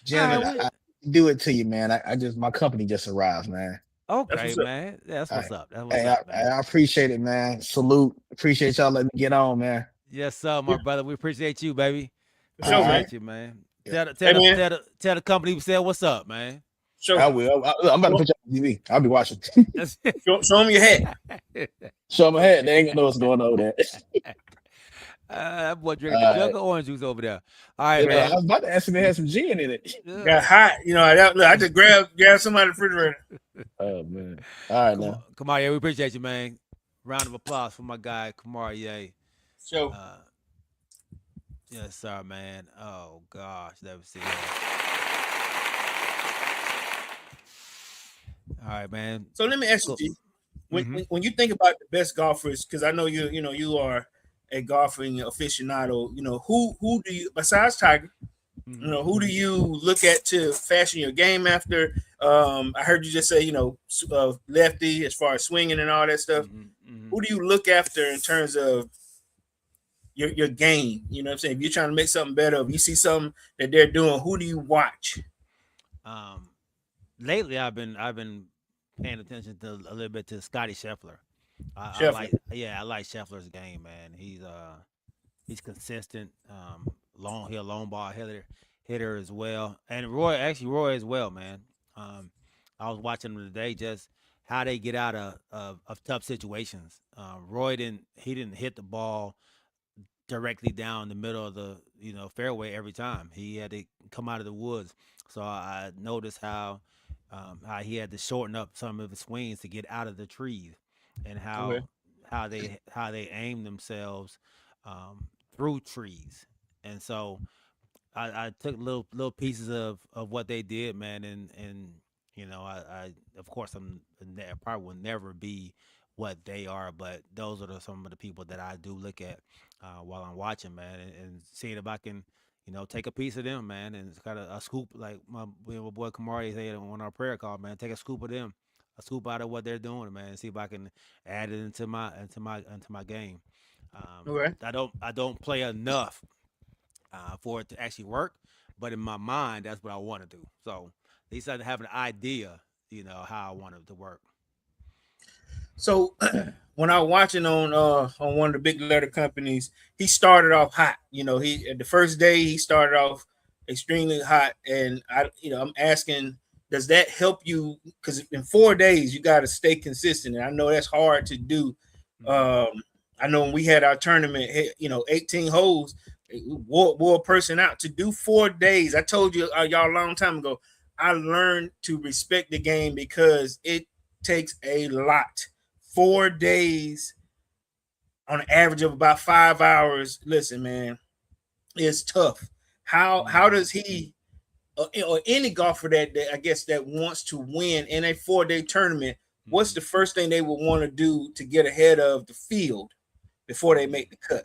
Gentlemen, I do it to you, man. I just my company just arrived, man. Okay, what's up. man. That's what's up. That's what's Hey, up, man. I appreciate it, man. Salute. Appreciate y'all letting me get on, man. Yes, sir, my brother. We appreciate you, baby. For sure, man. Appreciate you, man. Yeah. Tell the company we said what's up, man. Sure. I will. I'm about to put you on TV. I'll be watching. Show them your hat. Show them my head. They ain't gonna know what's going on there. That boy drinking a jug of orange juice over there. All right, Yeah, man. I was about to ask if it had some gin in it. Got hot. I just grabbed somebody the refrigerator. Oh man. All right, now. Kamar, yeah, we appreciate you, man. Round of applause for my guy, Kamar, yeah. Sure. Yes, sir, man. Oh gosh, let me see. All right, man. So let me ask you, G, when you think about the best golfers, because I know you are a golfing aficionado. Who do you, besides Tiger, who do you look at to fashion your game after? I heard you just say lefty as far as swinging and all that stuff. Who do you look after in terms of your game? You know what I'm saying? If you're trying to make something better, if you see something that they're doing, who do you watch? Lately I've been paying attention to a little bit to Scotty Scheffler. I like Scheffler's game, man. He's consistent. He a long ball hitter as well, and Roy as well, man. I was watching them today, just how they get out of tough situations. Roy didn't hit the ball directly down the middle of the fairway every time. He had to come out of the woods. So I noticed how he had to shorten up some of his swings to get out of the trees, and how they aim themselves through trees. And so I took little pieces of what they did, man, and I of course I probably will never be what they are, but those are some of the people that I do look at while I'm watching, man, and seeing if I can take a piece of them, man, and it's kind of a scoop, like my boy Kamari said on our prayer call, man. Take a scoop of them, a scoop out of what they're doing, man, and see if I can add it into my game. I don't play enough for it to actually work, but in my mind, that's what I want to do. So at least I have an idea, how I want it to work. So when I was watching on one of the big letter companies, he started off hot. The first day he started off extremely hot, and I'm asking, does that help you? Because in 4 days you got to stay consistent, and I know that's hard to do. I know when we had our tournament, 18 holes, wore a person out to do 4 days. I told you y'all a long time ago. I learned to respect the game because it takes a lot. 4 days on an average of about 5 hours. Listen, man, it's tough. How does he or any golfer that I guess that wants to win in a 4-day tournament, what's the first thing they would want to do to get ahead of the field before they make the cut?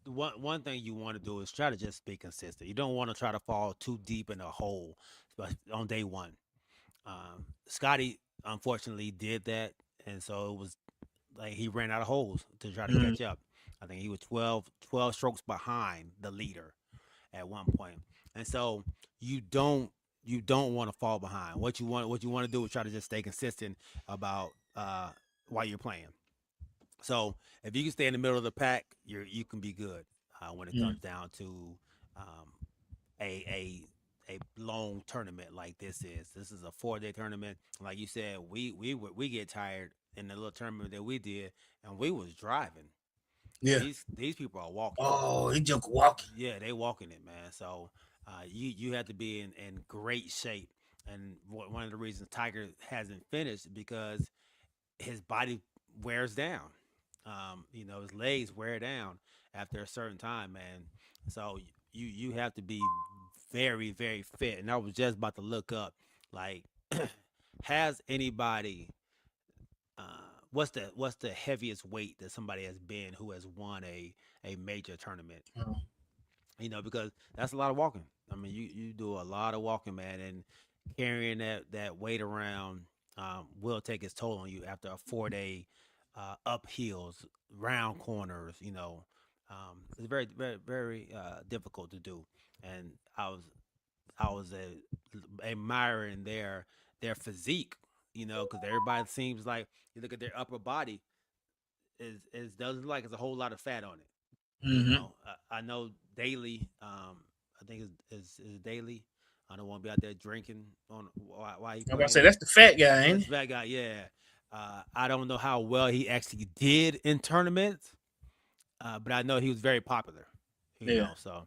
One thing you want to do is try to just be consistent. You don't want to try to fall too deep in a hole on day one. Scotty unfortunately did that, and so it was like he ran out of holes to try to catch up. I think he was 12 strokes behind the leader at one point, and so you don't want to fall behind. What you want to do is try to just stay consistent about while you're playing. So if you can stay in the middle of the pack, you can be good when it comes down to a a long tournament like this is. This is a 4-day tournament. Like you said, we get tired in the little tournament that we did, and we was driving. Yeah. These people are walking. Oh, he just walking. Yeah, they walking it, man. So you have to be in great shape. And one of the reasons Tiger hasn't finished because his body wears down. His legs wear down after a certain time, man. So you have to be very very fit. And I was just about to look up, like, has anybody what's the heaviest weight that somebody has been who has won a major tournament? Because that's a lot of walking. I mean, you do a lot of walking, man, and carrying that weight around will take its toll on you after a 4-day uphills, round corners. It's very very very difficult to do, and I was admiring their physique, because everybody seems like you look at their upper body is doesn't like it's a whole lot of fat on it. Mm-hmm. I know Daly. I think is Daly. I don't want to be out there drinking on why he I'm about to playing. say that's the fat guy, ain't That's he? that guy. Yeah. I don't know how well he actually did in tournaments, but I know he was very popular. Yeah. So.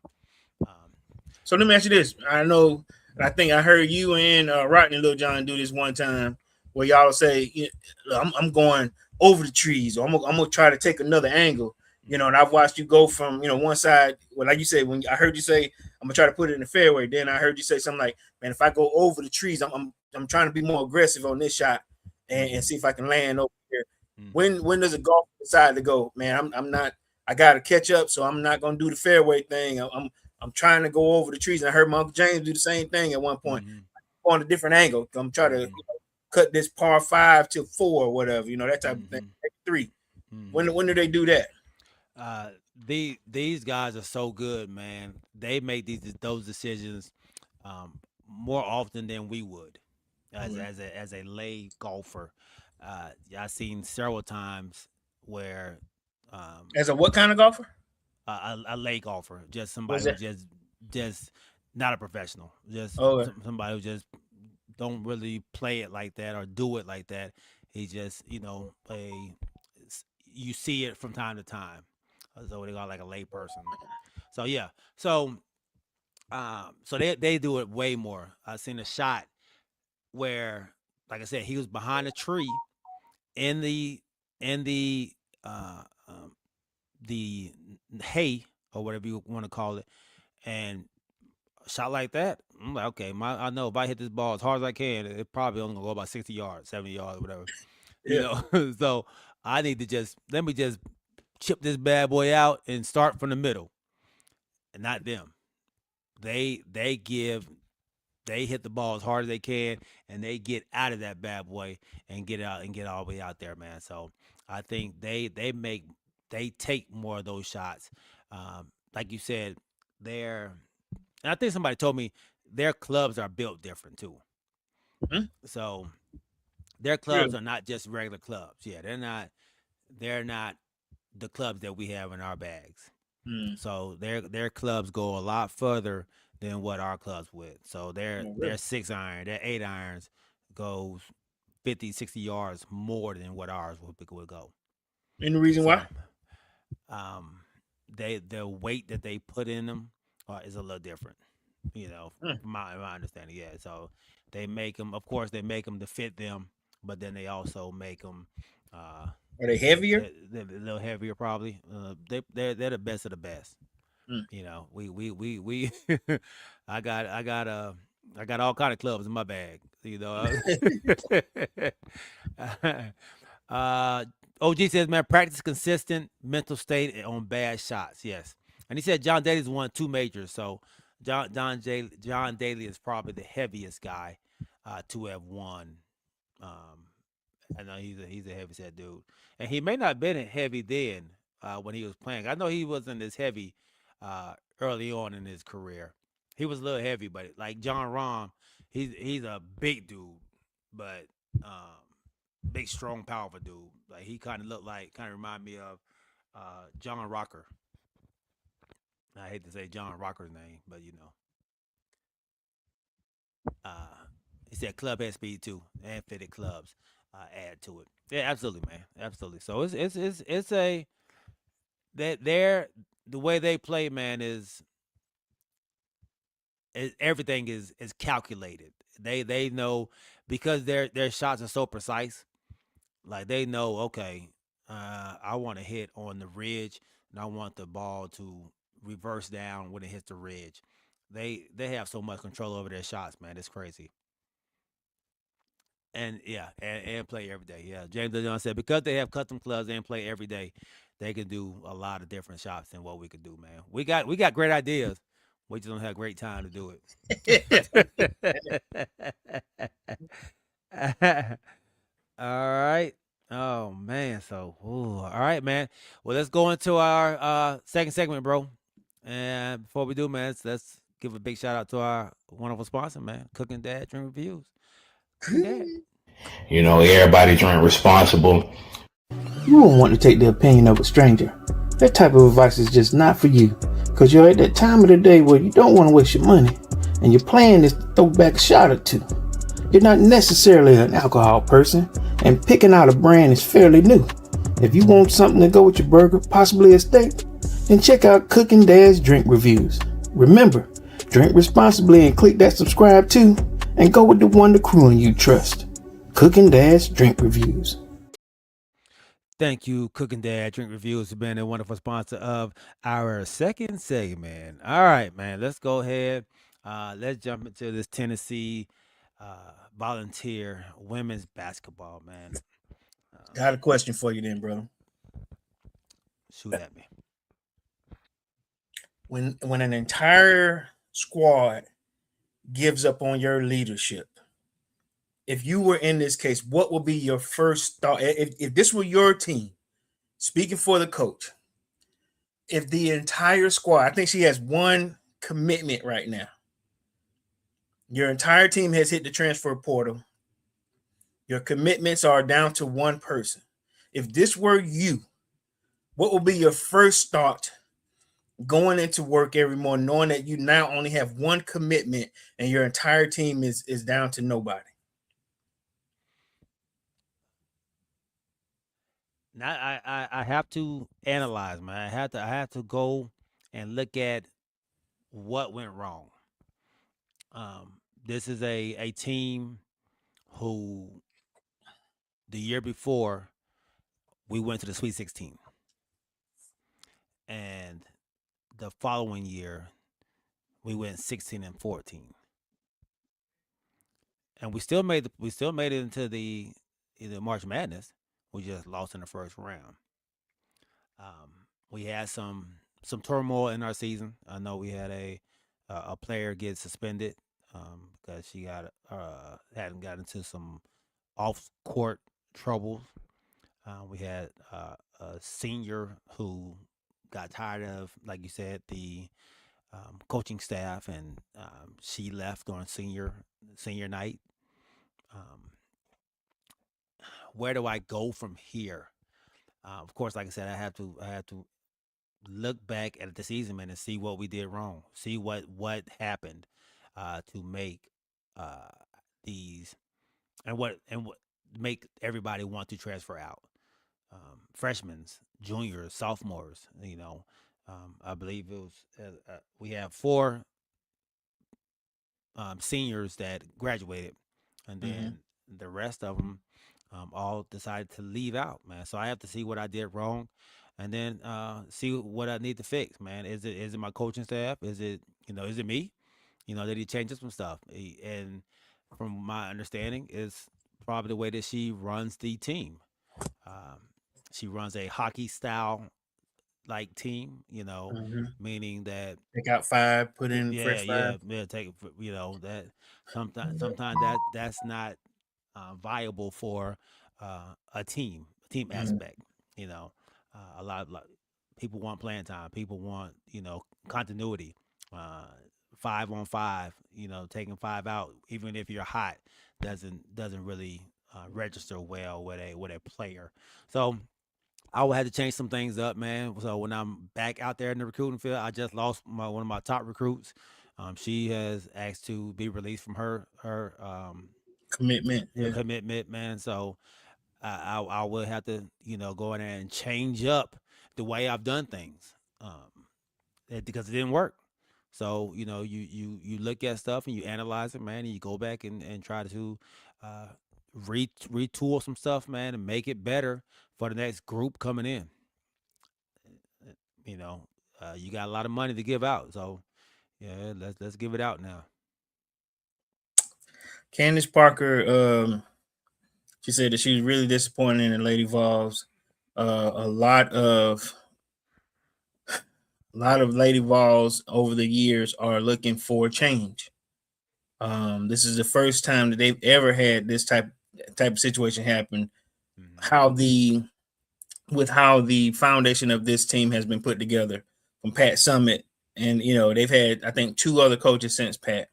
So let me ask you this. I think I heard you and Rodney Lil John do this one time where y'all say, I'm going over the trees, or I'm gonna try to take another angle. And I've watched you go from one side. Well, like you said, when I heard you say I'm gonna try to put it in the fairway, then I heard you say something like, "Man, if I go over the trees, I'm trying to be more aggressive on this shot and see if I can land over here." When does a golfer decide to go, "Man, I'm not. I got to catch up, so I'm not gonna do the fairway thing. I'm trying to go over the trees." And I heard my Uncle James do the same thing at one point, on a different angle. I'm trying to cut this par 5 to 4 or whatever, that type of thing. 3. When do they do that? These guys are so good, man. They make those decisions more often than we would as a lay golfer. I've seen several times where As a what kind of golfer? A lay golfer, just What's somebody who that? just not a professional, just Okay. somebody who just don't really play it like that or do it like that. He just you see it from time to time. So they got like a lay person. So yeah, so they do it way more. I've seen a shot where, like I said, he was behind a tree in the uh, um, the hay or whatever you want to call it, and a shot like that, I'm like, okay, I know if I hit this ball as hard as I can, it probably only gonna go about 60 yards, 70 yards, whatever. Yeah. So I need to let me just chip this bad boy out and start from the middle, and not them. They hit the ball as hard as they can, and they get out of that bad boy and get out and get all the way out there, man. So I think they take more of those shots. Like you said, and I think somebody told me their clubs are built different too. So their clubs Really? are not just regular clubs. Yeah, they're not the clubs that we have in our bags. So their clubs go a lot further than what our clubs would. So their Oh, their really? 6 iron, their 8 irons goes 50, 60 yards more than what ours would go. Any reason So why? um the weight that they put in them is a little different, from my understanding. Yeah. So they make them, of course, they make them to fit them, but then they also make them uh Are they heavier? they're a little heavier probably. They're the best of the best. Mm. We I got all kind of clubs in my bag. uh OG says, man, practice consistent mental state on bad shots. Yes. And he said John Daly's won 2 majors. So John Daly is probably the heaviest guy to have won. Um I know he's a heavy set dude. And he may not have been heavy then when he was playing. I know he wasn't as heavy early on in his career. He was a little heavy, but like John Rahm, he's a big dude, but um, big, strong, powerful dude. Like he kind of remind me of John Rocker. I hate to say John Rocker's name, but He said club head speed too, and fitted clubs add to it. Yeah, absolutely, man, absolutely. So it's a that they're the way they play, man, is everything is calculated. They know because their shots are so precise. Like they know, okay, I want to hit on the ridge, and I want the ball to reverse down when it hits the ridge. They have so much control over their shots, man. It's crazy. And yeah, and play every day. Yeah, James John said because they have custom clubs and play every day, they can do a lot of different shots than what we could do, man. We got great ideas. We just don't have great time to do it. All right. Oh man. So all right, man. Well, let's go into our second segment, bro. And before we do, man, let's give a big shout out to our wonderful sponsor, man, Cooking Dad Drink Reviews. Cooking Dad. You know, everybody drink responsible. You won't want to take the opinion of a stranger. That type of advice is just not for you, because you're at that time of the day where you don't want to waste your money, and your plan is to throw back a shot or two. You're not necessarily an alcohol person, and picking out a brand is fairly new. If you want something to go with your burger, possibly a steak, then check out Cooking Dad's Drink Reviews. Remember, drink responsibly and click that subscribe too, and go with the one the crew and you trust. Cooking Dad's Drink Reviews. Thank you, Cooking Dad Drink Reviews, for being a wonderful sponsor of our second segment. All right, man, let's go ahead. Let's jump into this Tennessee volunteer women's basketball, man. Got a question for you then, brother. Shoot at me. When an entire squad gives up on your leadership, if you were in this case, what would be your first thought? If this were your team, speaking for the coach, if the entire squad, I think she has one commitment right now. Your entire team has hit the transfer portal. Your commitments are down to one person. If this were you, what would be your first thought going into work every morning, knowing that you now only have one commitment and your entire team is down to nobody? Now I have to analyze, man. I have to go and look at what went wrong. This is a team who the year before we went to the Sweet 16, and the following year we went 16-14, and we still made it into the March Madness. We just lost in the first round. We had some turmoil in our season. I know we had a player get suspended because she got hadn't got into some off court troubles. We had a senior who got tired of, like you said, the coaching staff, and she left on senior night. Um, where do I go from here? Of course, like I said, I have to look back at the season, man, and see what we did wrong. See what happened to make uh, these and what make everybody want to transfer out. Freshmen, juniors, sophomores. I believe it was we have four seniors that graduated, and then the rest of them all decided to leave out, man. So I have to see what I did wrong, and then see what I need to fix, man. Is it my coaching staff? Is it me? They need to change some stuff. And from my understanding, is probably the way that she runs the team. Um, she runs a hockey style like team, meaning that Take out five, put in yeah, fresh five. yeah, take that sometimes that's not viable for a team aspect. You know, a lot people want playing time. People want continuity. 5-on-5. Taking five out, even if you're hot, doesn't really register well with a player. So I would have to change some things up, man. So when I'm back out there in the recruiting field, I just lost one of my top recruits. She has asked to be released from her Commitment. her Yeah. commitment, man. So I will have to, go in there and change up the way I've done things, because it didn't work. So you look at stuff and you analyze it, man, and you go back and try to uh, retool some stuff, man, and make it better for the next group coming in. You know, you got a lot of money to give out, so yeah, let's give it out now. Candace Parker, she said that she was really disappointed in Lady Vols. A lot of Lady Vols over the years are looking for change. This is the first time that they've ever had this type of situation happen. How the foundation of this team has been put together from Pat Summit, and they've had, I think, 2 other coaches since Pat.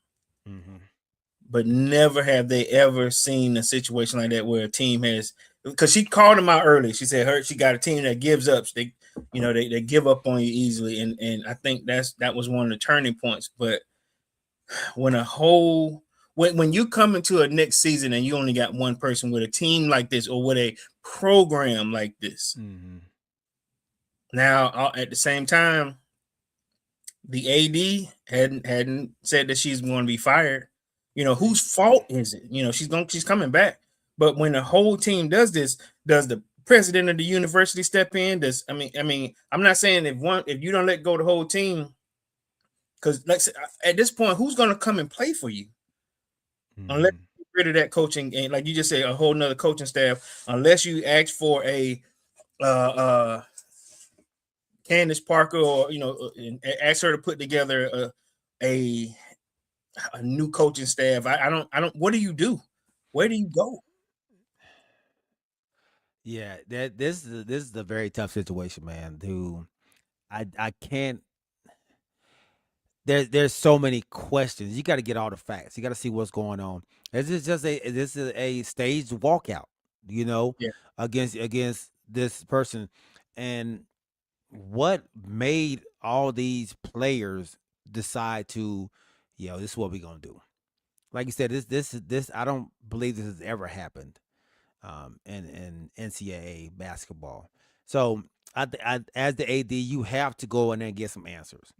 But never have they ever seen a situation like that where a team has, because she called them out early. She said she got a team that gives up. They give up on you easily, and I think that was one of the turning points. But when when you come into a next season and you only got one person with a team like this or with a program like this, now at the same time, the AD hadn't said that she's going to be fired. Whose fault is it? She's coming back. But when the whole team does this, does the president of the university step in? I'm not saying if you don't let go the whole team, because at this point, who's going to come and play for you? Unless you get rid of that coaching, and like you just said, a whole nother coaching staff, unless you ask for a Candace Parker, or and ask her to put together a new coaching staff. I don't. What do you do? Where do you go? Yeah, this is a very tough situation, man. I can't. There's so many questions. You got to get all the facts. You got to see what's going on. This is a staged walkout, Yeah. against this person, and what made all these players decide to, this is what we're gonna do. Like you said, this I don't believe this has ever happened in NCAA basketball. So as the AD, you have to go in there and get some answers.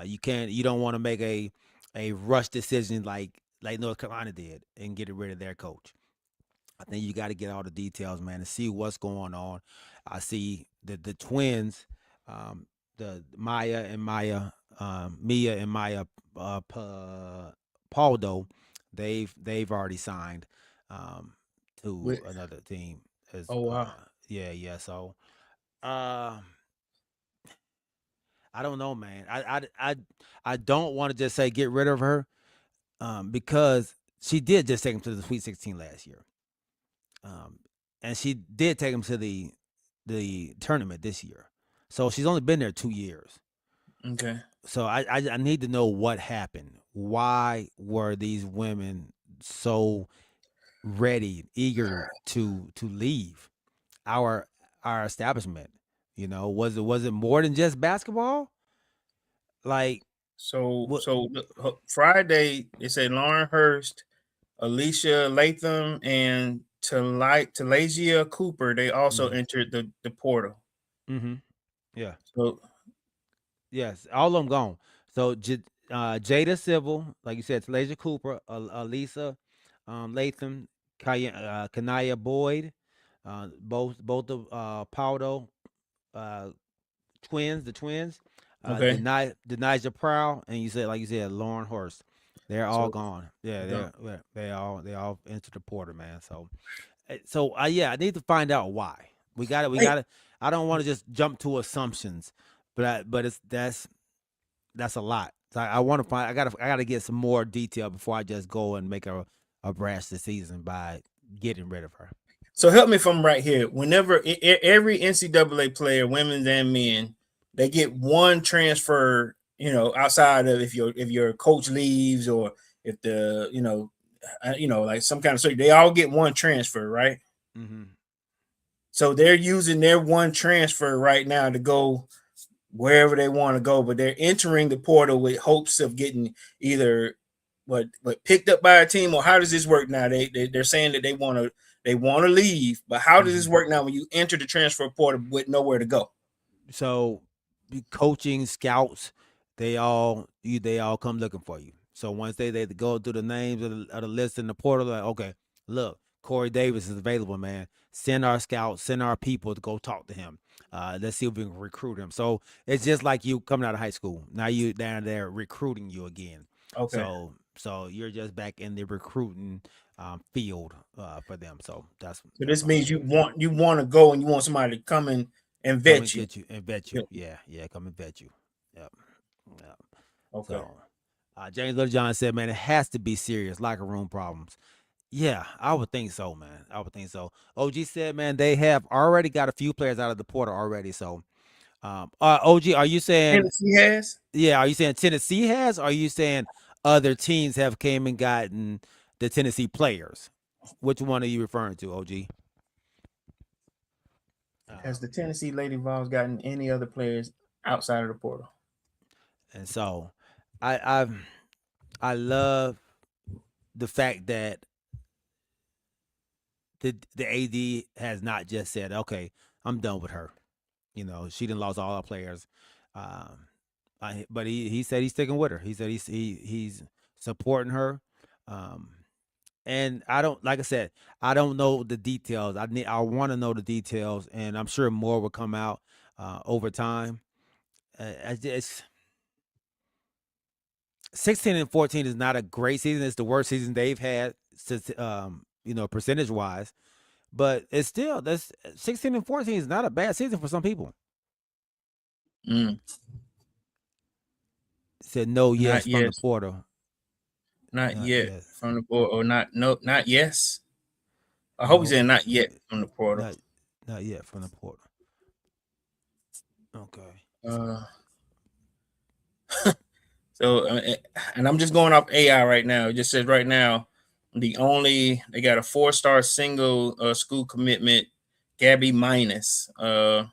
You don't want to make a rush decision like North Carolina did and get rid of their coach. I think you got to get all the details, man, and see what's going on. I see the twins, the Mia and Maya Paldo, they've already signed to another team. Oh wow. Yeah. So, uh, I don't know, man. I don't want to just say get rid of her, because she did just take him to the Sweet 16 last year, and she did take him to the tournament this year. So she's only been there 2 years. Okay. So I need to know what happened. Why were these women so ready, eager to leave our establishment? Was it more than just basketball? Like, So what? Friday it said Lauren Hurst, Alicia Latham, and Talasia Cooper. They also entered the portal. Yeah. So Yes, all of them gone. So Jada Civil, like you said, Talasia Cooper, Alisa Latham, Kanaya Boyd, both of Paudo, the twins, okay. Denija Prowl, and like you said, Lauren Horst. They're all So gone. Yeah, done. they all entered the portal, man. So yeah, I need to find out why. We got to. I don't want to just jump to assumptions, but that's a lot. So I want to find. I gotta get some more detail before I just go and make a brash decision by getting rid of her. So help me if I'm right here. Whenever every NCAA player, women and men, they get one transfer. Outside of if your coach leaves, or if like some kind of they all get one transfer, right? Mm-hmm. So they're using their one transfer right now to go wherever they want to go, but they're entering the portal with hopes of getting either what picked up by a team, or how does this work now? They're saying that they want to leave, but how does this work now when you enter the transfer portal with nowhere to go? So coaching scouts, they all come looking for you. So once they go through the names of the list in the portal, like, okay, look, Corey Davis is available, man. Send our scouts, send our people to go talk to him. Let's see if we can recruit him. So it's just like you coming out of high school. Now you down there recruiting you again. Okay. So you're just back in the recruiting field for them. So this means you want to go and you want somebody to come in and vet you. Vet you. Yeah, come and vet you. Yep. Okay. So, James Littlejohn said, man, it has to be serious locker room problems. Yeah, I would think so, man. I would think so. OG said, man, they have already got a few players out of the portal already. So, OG, are you saying Tennessee has? Yeah, are you saying Tennessee has? Or are you saying other teams have came and gotten the Tennessee players? Which one are you referring to, OG? Has the Tennessee Lady Vols gotten any other players outside of the portal? And so, I love the fact that the AD has not just said, okay, I'm done with her. You know, she done lost all our players. But he said he's sticking with her. He said he's supporting her. And I don't, like I said, I don't know the details. I want to know the details, and I'm sure more will come out over time. It's 16 and 14 is not a great season. It's the worst season they've had since, percentage wise. But it's still, that's 16 and 14 is not a bad season for some people. Said no, yes, from the portal. Not yet from the portal, or not yes. I hope he said not yet from the portal. Not yet from the portal. Okay. So, and I'm just going off AI right now. It just says right now, they got a 4-star single school commitment, Gabby Minus. Okay.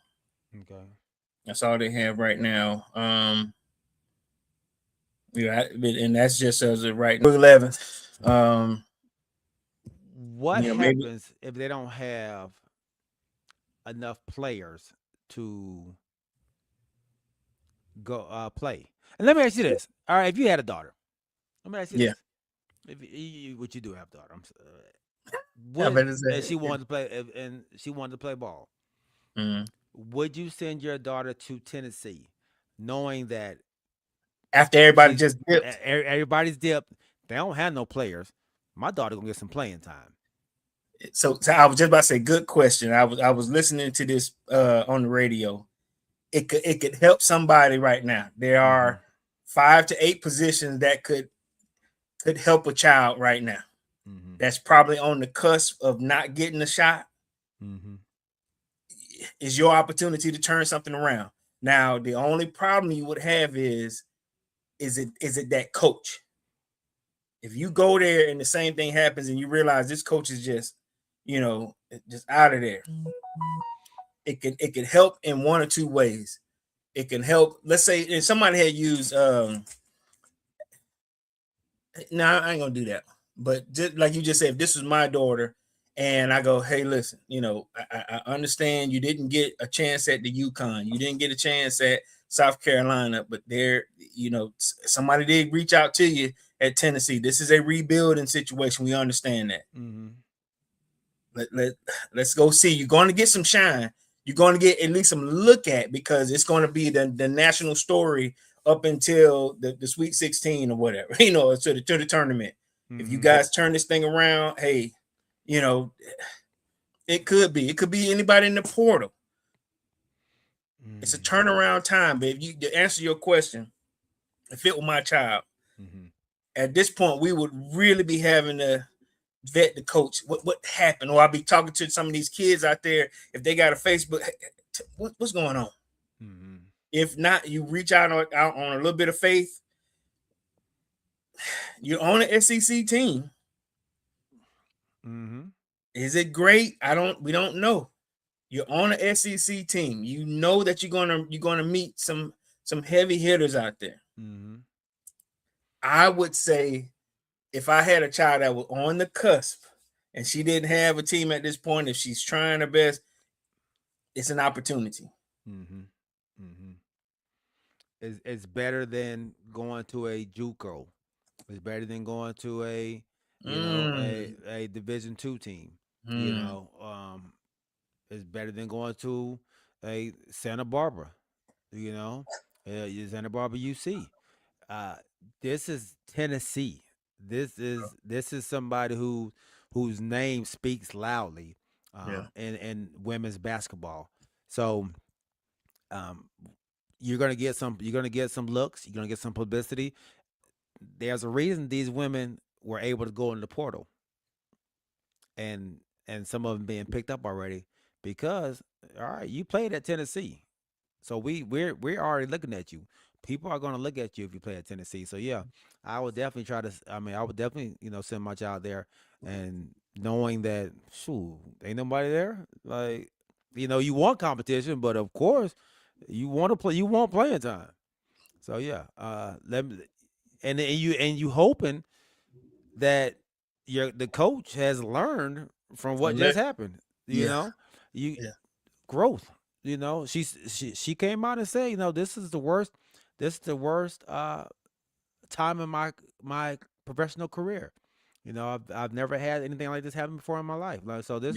That's all they have right now. And that's just as of right now. 11th. What happens if they don't have enough players to go play? And let me ask you this. All right, if you had a daughter, let me ask you this. If what you do have a daughter, and she wanted to play, and she wanted to play ball. Mm-hmm. Would you send your daughter to Tennessee, knowing that after everybody's dipped, they don't have no players? My daughter gonna get some playing time. So I was just about to say, good question. I was listening to this on the radio. It could help somebody right now. There are 5 to 8 positions that could help a child right now. Mm-hmm. That's probably on the cusp of not getting a shot. Mm-hmm. Is your opportunity to turn something around. Now, the only problem you would have is it that coach? If you go there and the same thing happens and you realize this coach is just out of there, it can help in one or two ways. It can help. Let's say if somebody had used no, I ain't gonna do that. But just like you just said, if this was my daughter and I go, hey, listen, I understand you didn't get a chance at the UConn, you didn't get a chance at South Carolina, but there, somebody did reach out to you at Tennessee. This is a rebuilding situation. We understand that. Mm-hmm. Let's go see. You're going to get some shine. You're going to get at least some look at, because it's going to be the national story up until the Sweet 16 or whatever, to the tournament. Mm-hmm. If you guys turn this thing around, hey, it could be anybody in the portal. Mm-hmm. It's a turnaround time. But if you to answer your question, if it were my child, at this point, we would really be having to vet the coach. What happened? Or I'll be talking to some of these kids out there, if they got a Facebook, what's going on? Mm-hmm. If not, you reach out on a little bit of faith. You're on an SEC team. Mm-hmm. Is it great? We don't know. You're on an SEC team. You know that you're gonna meet some heavy hitters out there. Mm-hmm. I would say if I had a child that was on the cusp and she didn't have a team at this point, if she's trying her best, it's an opportunity. Mm-hmm. Mm-hmm. It's better than going to a JUCO. It's better than going to a a Division II team. You know, it's better than going to a Santa Barbara. You know, Santa Barbara UC. This is Tennessee. This is somebody whose name speaks loudly in women's basketball. So you're gonna get some looks, you're gonna get some publicity. There's a reason these women were able to go in the portal, and some of them being picked up already because all right, you played at Tennessee, so we're already looking at you. People are gonna look at you if you play at Tennessee. So yeah, I would definitely try to. I mean, I would definitely send my child there, and knowing that shoot, ain't nobody there. Like you want competition, but of course you want to play. You want playing time. So yeah, let me, and you hoping that the coach has learned from what just happened. You know, growth. She came out and said, this is the worst. This is the worst time in my professional career. I've never had anything like this happen before in my life. Like, so this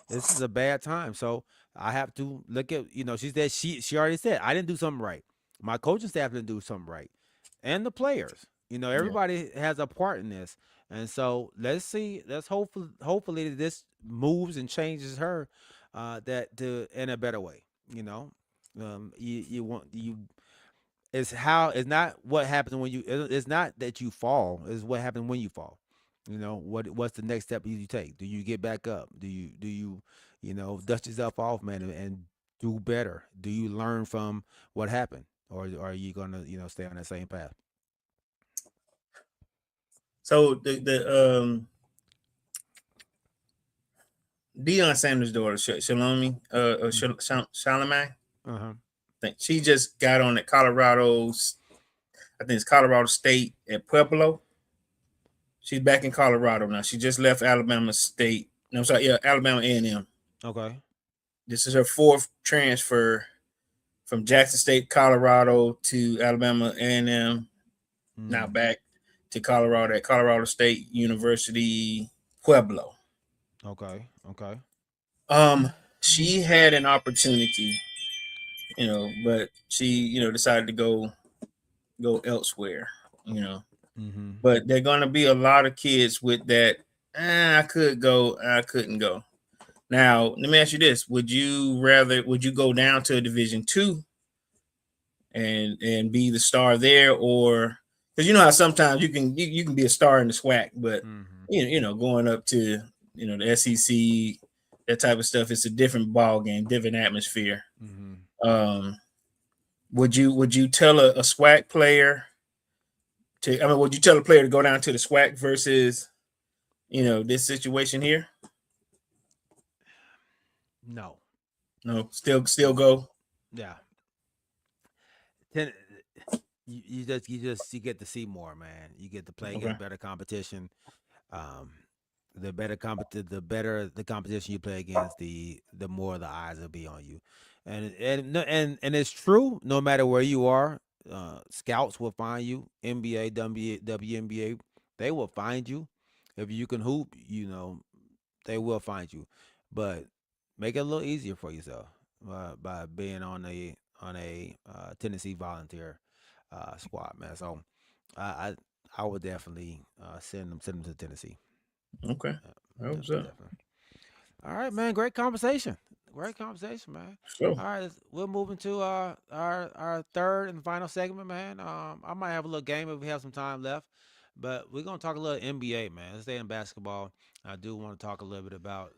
is a bad time. So I have to look at, she said she already said I didn't do something right. My coaching staff didn't do something right, and the players. Everybody has a part in this, and so let's see. Let's hopefully this moves and changes her that in a better way. It's not what happens when it's not that you fall, it's what happens when you fall. What's the next step you take? Do you get back up? Do you dust yourself off, man, and do better? Do you learn from what happened, or are you gonna stay on that same path? So the Deion Sanders' daughter, Shalomie, Shalamai, I think she just got on at Colorado's. I think it's Colorado State at Pueblo. She's back in Colorado now. She just left Alabama State. No, I'm sorry, Alabama A&M. Okay. This is her fourth transfer from Jackson State, Colorado to Alabama A&M. Now back to Colorado at Colorado State University, Pueblo. Okay. She had an opportunity, but she, decided to go elsewhere, But there are gonna be a lot of kids with that. I could go, I couldn't go. Now, let me ask you this: would you go down to a Division II and be the star there, or because how sometimes you can be a star in the SWAC, but going up to the SEC, that type of stuff, it's a different ball game, different atmosphere. Would you tell a SWAC player would you tell a player to go down to the SWAC versus this situation here? No, still go. Yeah. You get to see more, man. You get to play against better competition. The better the competition you play against, the more the eyes will be on you. And it's true. No matter where you are, scouts will find you. NBA, WNBA, they will find you. If you can hoop, they will find you. But make it a little easier for yourself by being on a Tennessee Volunteer squad, man. So I would definitely send them to Tennessee. Okay. All right, man. Great conversation, man. Sure. All right, we're moving to our third and final segment, man. I might have a little game if we have some time left, but we're gonna talk a little NBA, man. Let's stay in basketball. I do want to talk a little bit about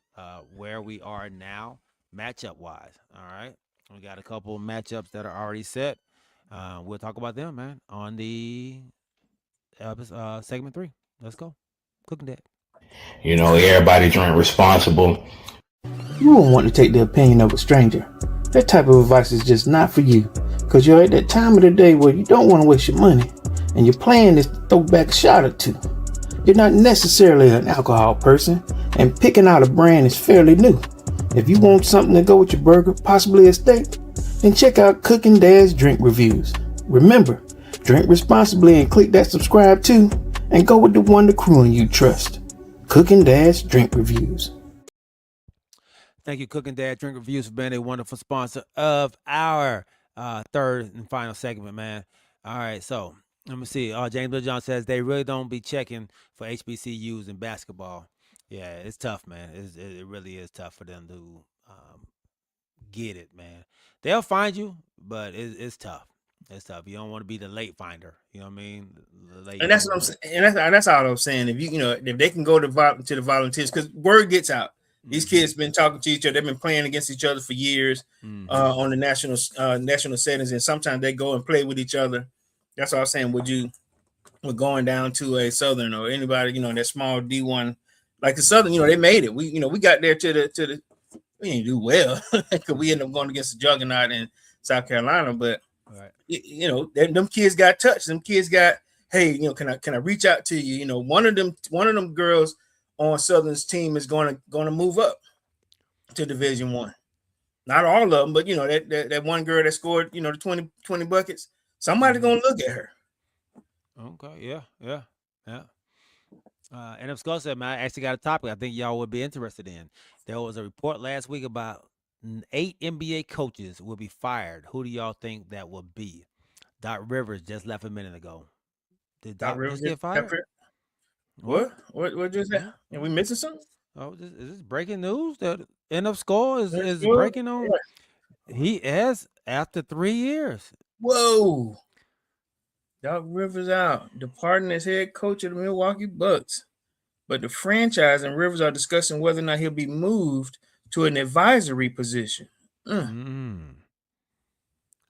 where we are now, matchup wise. All right, we got a couple of matchups that are already set. We'll talk about them, man, on the segment 3. Let's go. Cooking Dad. Everybody drink responsible. You won't want to take the opinion of a stranger. That type of advice is just not for you, because you're at that time of the day where you don't want to waste your money, and your plan is to throw back a shot or two. You're not necessarily an alcohol person, and picking out a brand is fairly new. If you want something to go with your burger, possibly a steak, then check out Cooking Dad's Drink Reviews. Remember, drink responsibly and click that subscribe too, and go with the one the crew and you trust. Cooking Dad's Drink Reviews. Thank you, Cooking Dad Drink Reviews, for being a wonderful sponsor of our third and final segment, man. All right, so let me see. James Bill John says they really don't be checking for HBCUs in basketball. Yeah, it's tough, man. It really is tough for them to get it, man. They'll find you, but it's tough. It's tough. You don't want to be the late finder. You know what I mean? And that's what I'm saying. And that's all I'm saying. If if they can go to the volunteers, because word gets out. These kids been talking to each other. They've been playing against each other for years on the national settings, and sometimes they go and play with each other. That's what I'm saying. We're going down to a Southern or anybody, that small D1, like the Southern, they made it. We got there to the we didn't do well because we ended up going against the juggernaut in South Carolina. But them kids got touched. Them kids got, hey, can I reach out to you? One of them girls on Southern's team is going to move up to Division I. Not all of them, but that one girl that scored the 20 buckets. Somebody's gonna look at her. Okay, yeah. And if Skull said, man, I actually got a topic I think y'all would be interested in. There was a report last week about 8 NBA coaches will be fired. Who do y'all think that will be? Doc Rivers just left a minute ago. Did Doc Rivers get fired? What just that? Are we missing something? Oh, is this breaking news that NF Score is breaking on? He has after 3 years. Whoa. Doc Rivers out, departing as head coach of the Milwaukee Bucks. But the franchise and Rivers are discussing whether or not he'll be moved to an advisory position.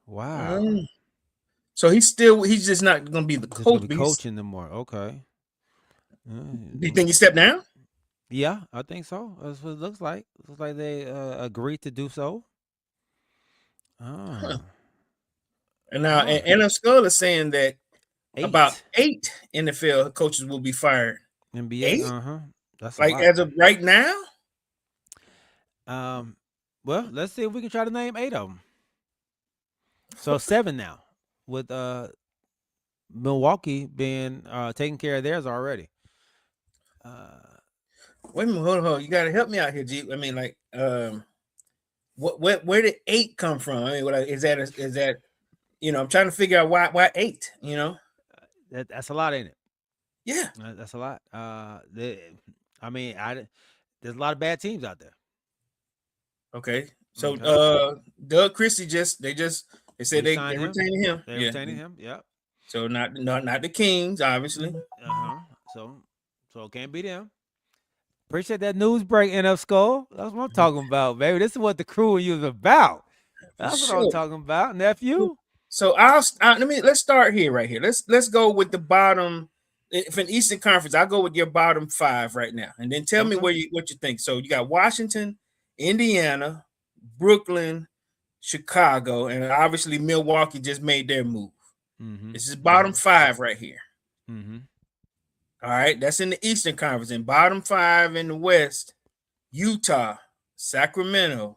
Wow. So he's just not going to be the coach. Be coaching them more. Okay. Do you think he stepped down? Yeah, I think so. That's what it looks like. It looks like they agreed to do so. And now, NF Skull is saying that about 8 NFL coaches will be fired. NBA, 8? That's like as of right now. Well, let's see if we can try to name 8 of them. So 7 now, with Milwaukee being taking care of theirs already. Wait a minute, hold on. You gotta help me out here, G. I mean, like, where did 8 come from? I mean, is that I'm trying to figure out why 8. That's a lot, ain't it? Yeah, that's a lot. There's a lot of bad teams out there. Okay, so Doug Christie they said they retaining him. They're retaining him. Yeah. So not the Kings, obviously. So it can't be them. Appreciate that news break, NF Skull. That's what I'm talking about, baby. This is what the crew and you is about. That's what I'm talking about, nephew. So let's start here, right here. Let's go with the bottom. If in Eastern Conference, I'll go with your bottom 5 right now, and then tell me what you think. So you got Washington, Indiana, Brooklyn, Chicago, and obviously Milwaukee just made their move. This is bottom 5 right here. All right, that's in the Eastern Conference. And bottom 5 in the West: Utah, Sacramento,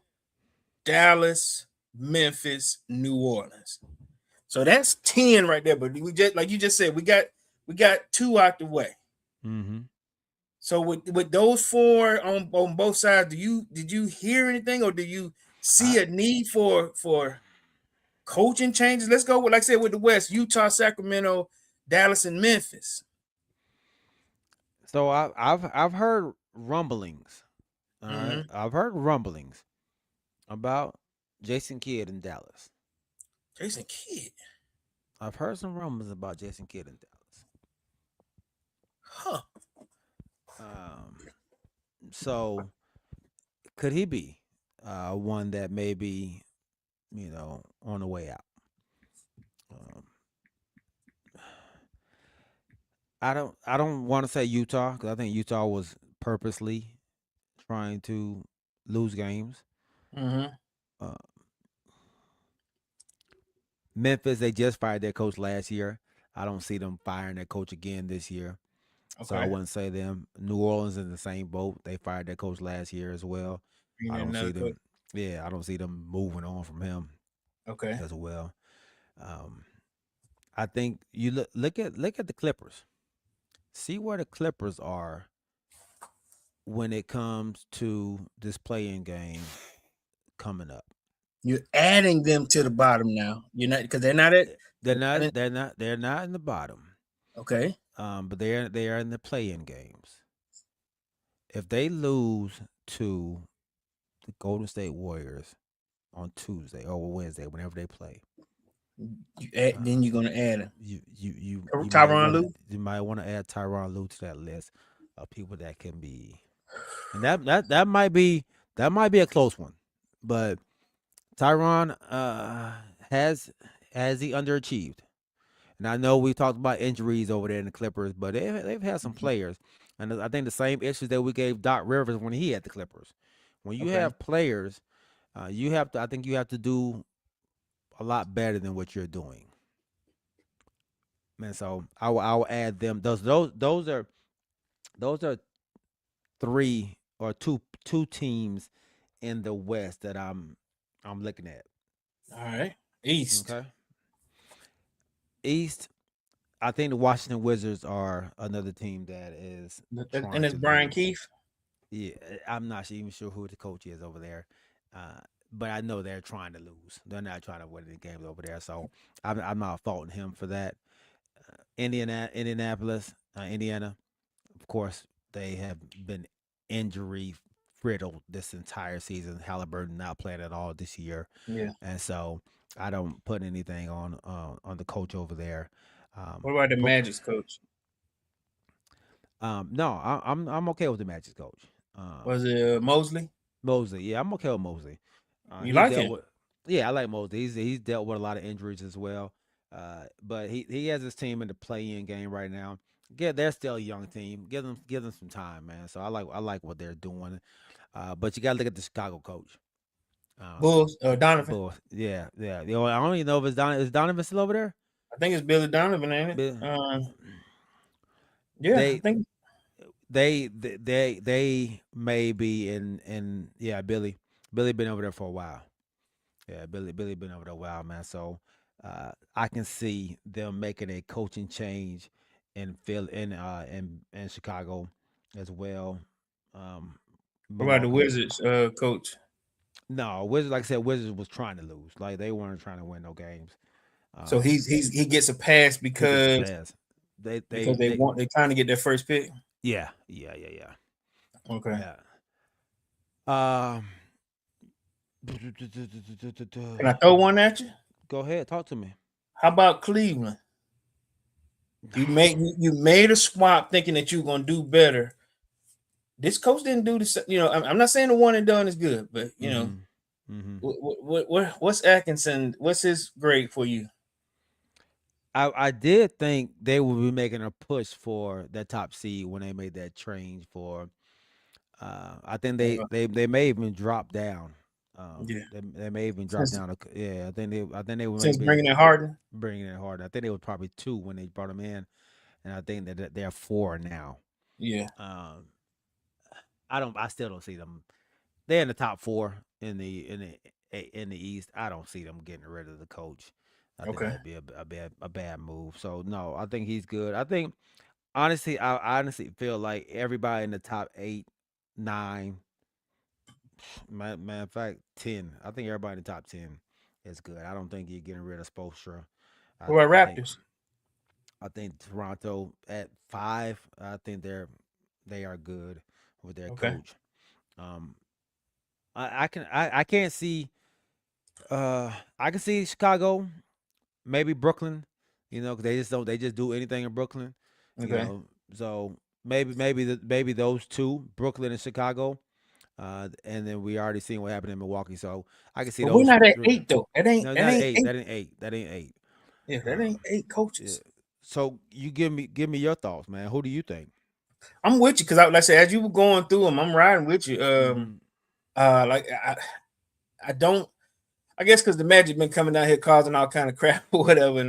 Dallas, Memphis, New Orleans. So that's 10 right there. But we just, like you just said, we got 2 out the way. So with those 4 on both sides, did you hear anything, or do you see a need for coaching changes? Let's go with, like I said, with the West: Utah, Sacramento, Dallas, and Memphis. So I've heard rumblings. All right, I've heard rumblings about Jason Kidd in Dallas. Jason Kidd. I've heard some rumblings about Jason Kidd in Dallas. So could he be one that may be, on the way out? I don't want to say Utah, because I think Utah was purposely trying to lose games. Mm-hmm. Uh, Memphis, they just fired their coach last year. I don't see them firing their coach again this year. So I Okay. wouldn't say them. New Orleans in the same boat. They fired their coach last year as well. Bring I in don't another see coach. them. Yeah, I don't see them moving on from him Okay. as well. Um, I think you look at the Clippers. See where the Clippers are when it comes to this playing game coming up. You're adding them to the bottom now. You're not because they're not at. They're They're not not. in- They're not in the bottom. Okay. But they are in the playing games. If they lose to the Golden State Warriors on Tuesday or Wednesday, whenever they play, Then you're gonna add him. you might Tyronn want Lue. you might want to add Tyronn Lue to that list of people that can be, and that might be a close one, but Tyronn has he underachieved, and I know we talked about injuries over there in the Clippers, but they've had some players, and I think the same issues that we gave Doc Rivers when he had the Clippers. When you Okay. have players, you have to. I think you have to do a lot better than what you're doing. Man, so I will add them. Those are three or two teams in the West that I'm looking at. All right. East. Okay. East, I think the Washington Wizards are another team that is And trying it's to Brian lose. Keefe. Yeah, I'm not even sure who the coach is over there, but I know they're trying to lose. They're not trying to win any games over there, so I'm not faulting him for that. Indianapolis, Indiana, of course, they have been injury riddled this entire season. Halliburton not playing at all this year, Yeah. and so I don't put anything on the coach over there. What about the Brook, Magic's coach? no, I'm okay with the Magic's coach. Was it Mosley? Mosley, yeah, I'm okay with Mosley. You He's like dealt him? with, yeah, I like Mosley. He's dealt with a lot of injuries as well. But he has his team in the play-in game right now. Yeah, they're still a young team. Give them some time, man. So I like what they're doing. But you got to look at the Chicago coach. Bulls. Donovan. Both, yeah. I don't even know if it's Donovan still over there. I think it's Billy Donovan, ain't it? But Yeah, I think. they may be in yeah, Billy been over there for a while. Yeah, Billy been over there a while, man. So I can see them making a coaching change in Phil in Chicago as well. Um, What about the Milwaukee. Wizards coach? No, Wizards, like I said, Wizards was trying to lose. Like they weren't trying to win no games. So he gets a pass He gets a because pass. They they're trying to get their first pick. yeah. Okay. Yeah. Um Can I throw one at you? Go ahead, talk to me. How about Cleveland? You made a swap thinking that you were gonna do better. This coach didn't do this. I'm not saying the one and done is good, but what's Atkinson? What's his grade for you? I did think they would be making a push for that top seed when they made that change for. I think they may even drop down. Yeah, they may even drop down. Yeah, I think they were since maybe bringing in Harden. Bringing in Harden. I think they were probably 2 when they brought him in, and I think that they're 4 now. Yeah. I still don't see them. They're in the top 4 in the East. I don't see them getting rid of the coach. I think that'd be a bad move. So no, I think he's good. I think I honestly feel like everybody in the top 8, 9, matter of fact 10. I think everybody in the top 10 is good. I don't think you're getting rid of Spoelstra. What about Raptors? I think Toronto at 5. I think they are good with their coach. I can't see. I can see Chicago, maybe Brooklyn. Because they just do anything in Brooklyn. So maybe those 2, Brooklyn and Chicago. And then we already seen what happened in Milwaukee. So I can see those. We're not at 3. 8 though. That ain't 8. That ain't 8. That ain't 8. Yeah, that ain't 8 coaches. Yeah. So you give me your thoughts, man. Who do you think? I'm with you because, like I said, as you were going through them, I'm riding with you. I don't. I guess because the Magic been coming down here causing all kind of crap or whatever,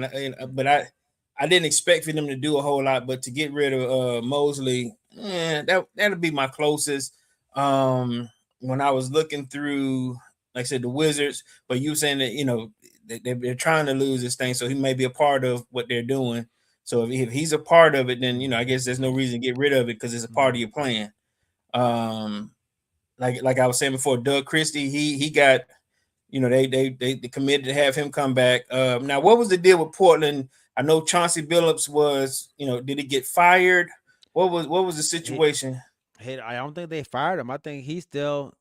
but I didn't expect for them to do a whole lot. But to get rid of Mosley, that'll be my closest. When I was looking through, like I said, the Wizards, but you saying that they're trying to lose this thing, so he may be a part of what they're doing. So if he's a part of it, then I guess there's no reason to get rid of it because it's a part of your plan. Like I was saying before, Doug Christie, he got, they committed to have him come back. Now, what was the deal with Portland? I know Chauncey Billups was, did he get fired? What was the situation? I don't think they fired him. I think he's still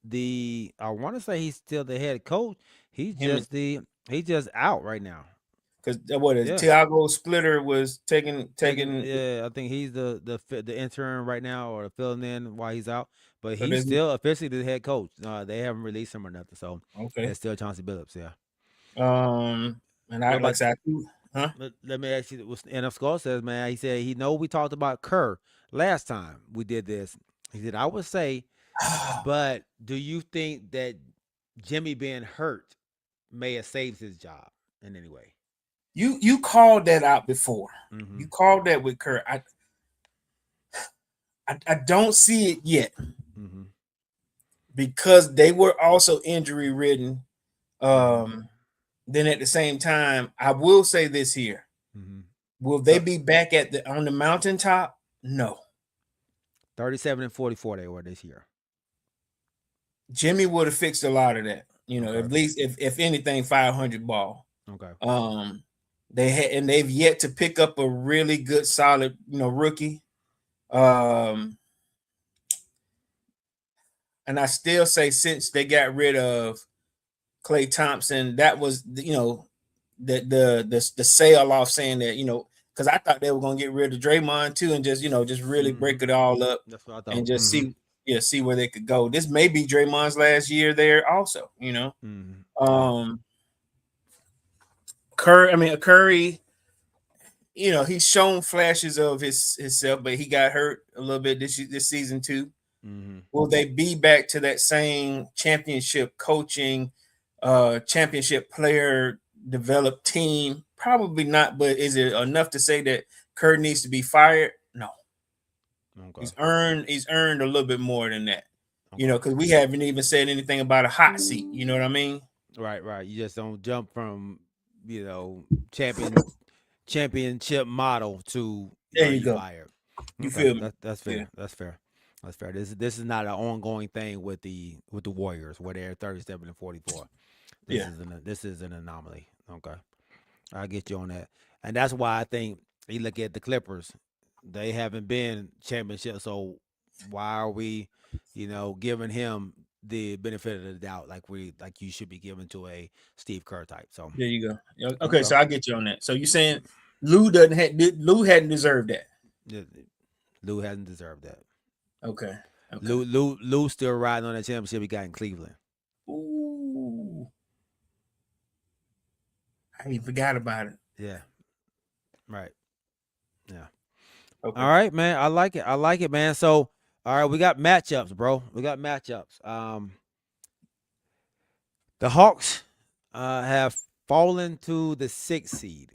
I want to say he's still the head coach. He's just out right now. Because Thiago Splitter was taking. Yeah, I think he's the intern right now, or filling in while he's out. But he's still officially the head coach. They haven't released him or nothing, so it's still Chauncey Billups. Yeah. And I like that. Huh? Let me ask you. NF Skull says, man, he said we talked about Kerr last time we did this. He said, I would say, but do you think that Jimmy being hurt may have saved his job in any way? You called that out before. Mm-hmm. You called that with Kerr. I don't see it yet because they were also injury ridden. Then at the same time, I will say this here: will they be back on the mountaintop? No. 37-44 they were this year. Jimmy would have fixed a lot of that. At least if anything, 500 ball. Okay. They've yet to pick up a really good, solid, rookie. And I still say since they got rid of Klay Thompson, that was the sale off, saying that because I thought they were gonna get rid of Draymond too and just really break it all up. That's what I thought. And just see where they could go. This may be Draymond's last year there also. Curry, he's shown flashes of himself, but he got hurt a little bit this season too. Will they be back to that same championship coaching, championship player developed team? Probably not, but is it enough to say that Kerr needs to be fired? No. Okay. He's earned a little bit more than that. Okay. Because we haven't even said anything about a hot seat. You know what I mean? Right. You just don't jump from championship model to there you go. Fired. You feel me? That's fair. Yeah. That's fair. This is not an ongoing thing with the Warriors where they're 37-44. This is an anomaly. Okay, I get you on that, and that's why I think you look at the Clippers. They haven't been championship, so why are we, giving him the benefit of the doubt like you should be given to a Steve Kerr type? So there you go. Okay, so I get you on that. So you're saying Lou hadn't deserved that. Yeah, Lou hasn't deserved that. Okay. Lou still riding on that championship he got in Cleveland. Ooh. I even forgot about it. Yeah. Right. Yeah. Okay. All right, man. I like it, man. So, all right, we got matchups, bro. The Hawks have fallen to the 6th seed.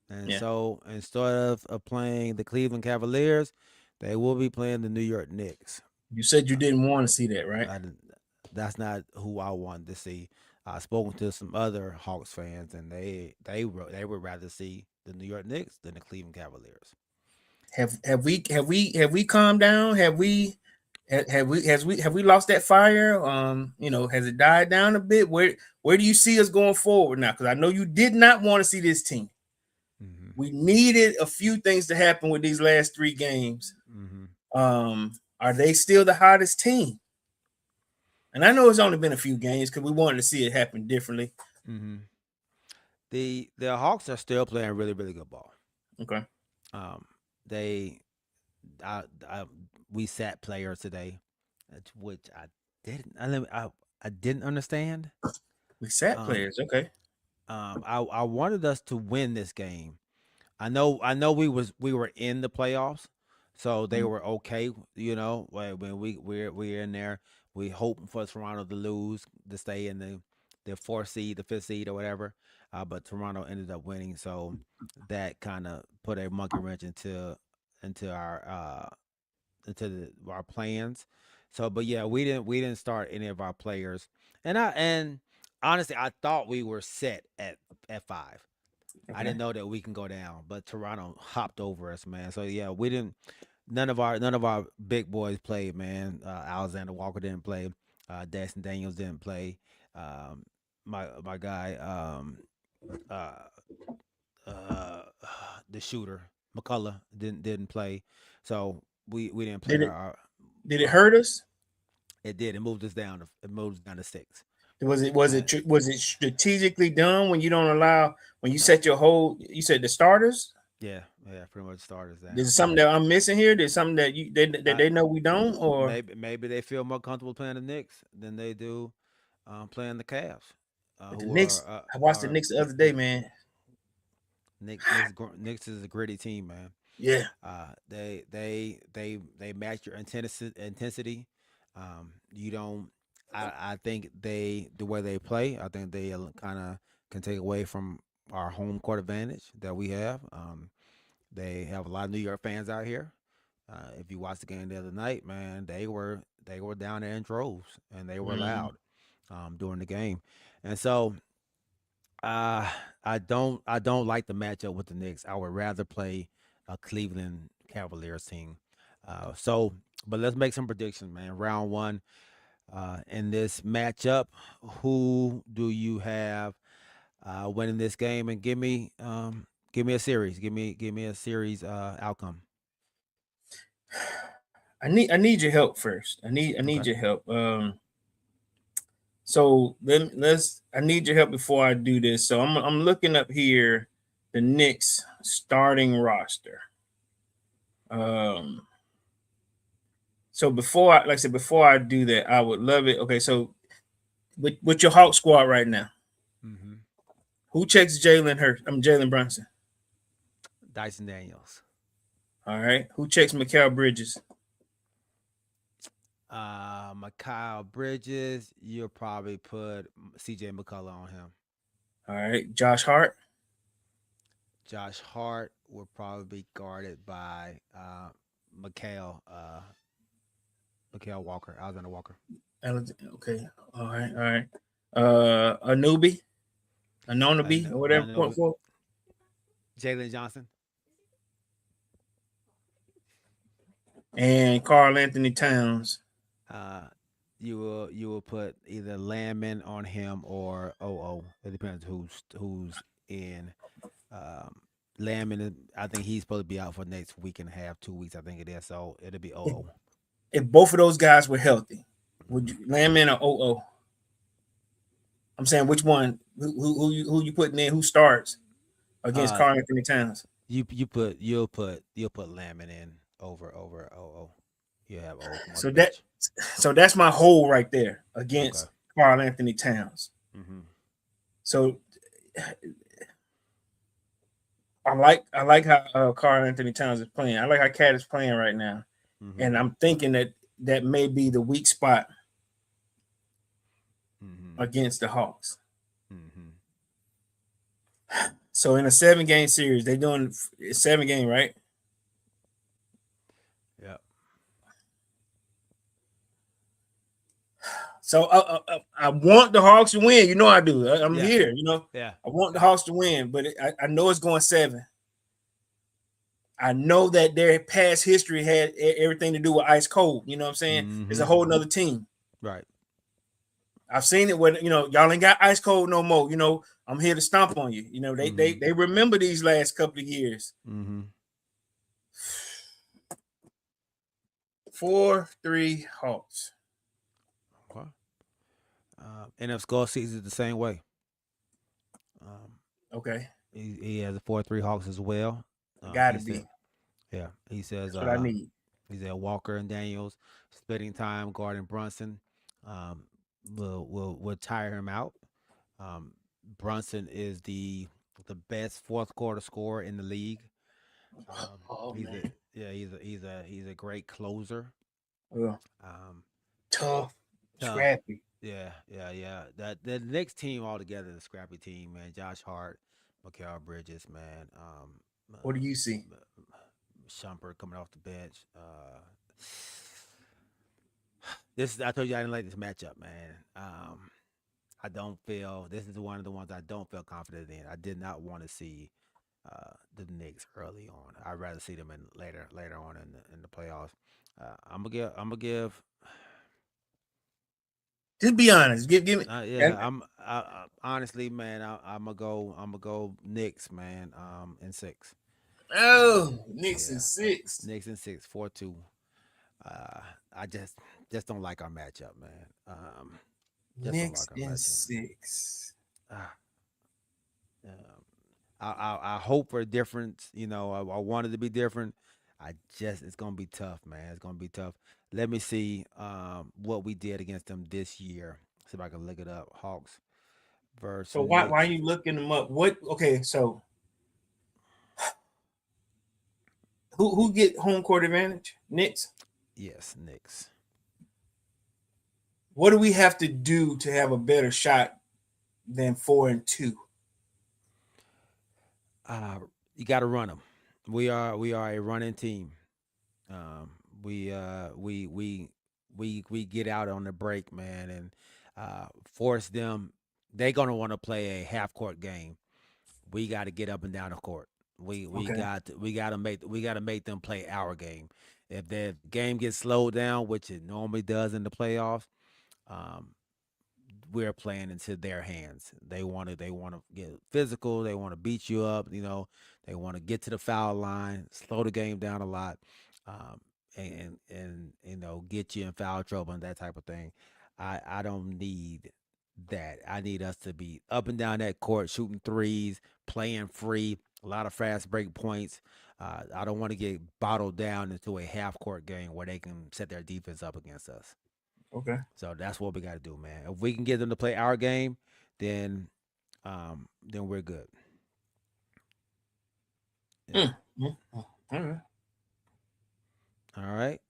And so instead of playing the Cleveland Cavaliers, they will be playing the New York Knicks. You said you didn't want to see that, right? That's not who I wanted to see. I've spoken to some other Hawks fans, and they would rather see the New York Knicks than the Cleveland Cavaliers. Have we calmed down? Have we lost that fire? Has it died down a bit? Where do you see us going forward now? Because I know you did not want to see this team. We needed a few things to happen with these last 3 games. Are they still the hottest team? And I know it's only been a few games because we wanted to see it happen differently. The Hawks are still playing really, really good ball. Okay. We sat players today, which I didn't understand. We sat players, okay. I wanted us to win this game. I know we were in the playoffs, so they were okay. When we're in there, We hoping for Toronto to lose to stay in the fourth seed, the fifth seed, or whatever. But Toronto ended up winning, so that kind of put a monkey wrench into our plans. So, but yeah, we didn't start any of our players, and honestly, I thought we were set at five. I Okay. didn't know that we can go down, but Toronto hopped over us, man. So yeah, we didn't. None of our big boys played, man. Alexander Walker didn't play. Daston Daniels didn't play. Um, my guy, uh, uh, the shooter McCullough didn't play. So we didn't play Did it our. did it hurt us? It did. It moved us down. It moved us down to six. Was it strategically done when you don't allow when you set your whole you said the starters? Yeah, pretty much starters down. Is it something that I'm missing here? There's something that they know we don't, or Maybe they feel more comfortable playing the Knicks than they do playing the Cavs. the Who Knicks. I watched the Knicks the other day, man. Knicks is a gritty team, man. Yeah. They match your intensity. You don't. I think the way they play. I think they kind of can take away from our home court advantage that we have. They have a lot of New York fans out here. If you watched the game the other night, man, they were down there in droves and they were loud during the game, and so I don't like the matchup with the Knicks. I would rather play a Cleveland Cavaliers team. But let's make some predictions, man. Round one, in this matchup, who do you have winning this game? And give me a series. Give me a series outcome. I need your help first. I need Okay. your help. So let's. I need your help before I do this. So I'm looking up here the Knicks starting roster. So like I said, before I do that, I would love it. Okay, so with your Hawk squad right now, Mm-hmm. who checks Jalen Hurts? I'm Jalen Brunson. Dyson Daniels. All right. Who checks Mikal Bridges? Mikal Bridges. You'll probably put CJ McCullough on him. All right. Josh Hart. Josh Hart will probably be guarded by Mikal Walker, Alexander Walker. Okay. All right. All right. Anonabi, or whatever. Point for Jalen Johnson. And Karl Anthony Towns. You will put either Landman on him or OO. It depends who's in. Landman, I think he's supposed to be out for next week and a half, 2 weeks. I think it is. So it'll be OO. If both of those guys were healthy, would you Landman or OO? I'm saying which one? Who you putting in? Who starts against Karl Anthony Towns? You'll put Landman in over OO. You have OO. So that's my hole right there against Karl Anthony Towns. Mm-hmm. So I like how Karl Anthony Towns is playing. I like how Cat is playing right now, and I'm thinking that may be the weak spot against the Hawks. So in a 7-game series, they're doing 7-game, right? Yeah. So I want the Hawks to win. You know I do. I'm Yeah. here. You know. Yeah. I want the Hawks to win, but I know it's going 7. I know that their past history had everything to do with ice cold. You know what I'm saying? It's a whole nother team. Right. I've seen it when y'all ain't got ice cold no more. I'm here to stomp on you. They remember these last couple of years. 4-3 Hawks. Okay. NFC score season is the same way. Okay. He has a 4-3 Hawks as well. Gotta be. Yeah. He says That's what I need. He said Walker and Daniels splitting time guarding Brunson. Will tire him out. Brunson is the best fourth quarter scorer in the league. He's a great closer. Yeah. Tough. scrappy. Yeah. That the next team altogether, the scrappy team, man. Josh Hart, Mikael Bridges, man. What do you see? Shumpert coming off the bench. I told you I didn't like this matchup, man. I don't feel this is one of the ones I don't feel confident in. I did not want to see the Knicks early on. I'd rather see them in later on in the playoffs. I'm gonna give. Just be honest. Give me. Honestly, man. I'm gonna go Knicks, man. In 6. Oh, Knicks in 6. Knicks in 6, 4-2. I just don't like our matchup, man. Knicks in 6. I hope for a difference. You know, I want it to be different. It's gonna be tough, man. It's gonna be tough. Let me see what we did against them this year. See if I can look it up. Hawks versus. So why are you looking them up? What? Okay, so who get home court advantage? Knicks. Yes, Knicks. What do we have to do to have a better shot than 4-2? You got to run them. We are a running team. We get out on the break, man, and force them. They're gonna want to play a half court game. We got to get up and down the court. We got to make them play our game. If the game gets slowed down, which it normally does in the playoffs, we're playing into their hands. They want to get physical. They want to beat you up. You know, they want to get to the foul line, slow the game down a lot, and you know, get you in foul trouble and that type of thing. I don't need that. I need us to be up and down that court, shooting threes, playing free, a lot of fast break points. I don't want to get bottled down into a half court game where they can set their defense up against us. Okay. So that's what we got to do, man. If we can get them to play our game, then we're good. Yeah. All right. All right.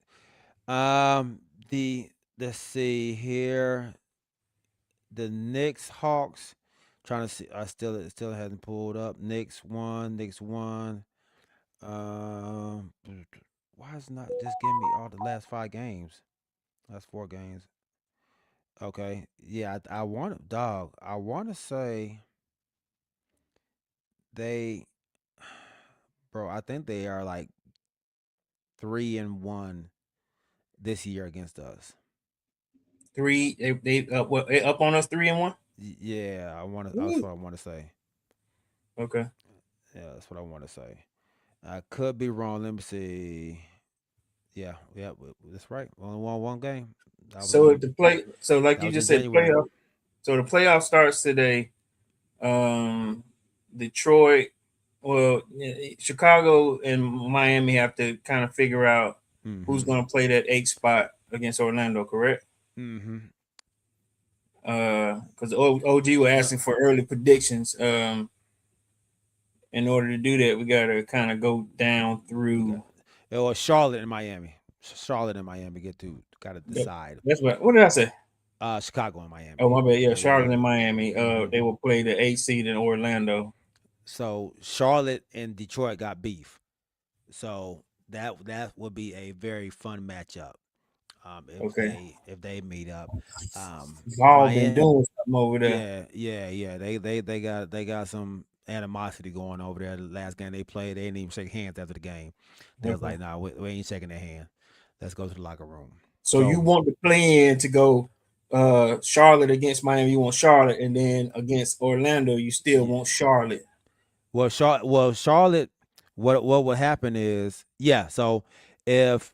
Let's see here. The Knicks Hawks. Trying to see. I still hasn't pulled up. Knicks won. Why is not just giving me all the last 5 games? Last 4 games. Okay. Yeah, I want dog. I want to say they, bro. I think they are like 3-1 this year against us. 3. They up on us 3-1. Yeah, I want to. That's what I want to say. Okay. Yeah, that's what I want to say. I could be wrong. Let me see. Yeah, that's right. Only won 1 game. So if like you just said, January. playoff. So the playoff starts today. Detroit, Chicago and Miami have to kind of figure out who's going to play that 8 spot against Orlando, correct? Mm-hmm. Because OG were asking for early predictions. In order to do that, we got to kind of go down through. It was Charlotte and Miami. Got to decide. That's what did I say? Chicago and Miami. Oh, my bad. Yeah, Charlotte and Miami. They will play the 8 seed in Orlando. So Charlotte and Detroit got beef. So that would be a very fun matchup. If they meet up. Ball been doing something over there. Yeah. They got some animosity going over there. The last game they played, they didn't even shake hands after the game. They was like, "Nah, we ain't shaking their hand. Let's go to the locker room." So you want the plan to go Charlotte against Miami, you want Charlotte, and then against Orlando, you still want Charlotte. Well, Charlotte, what would happen is, so if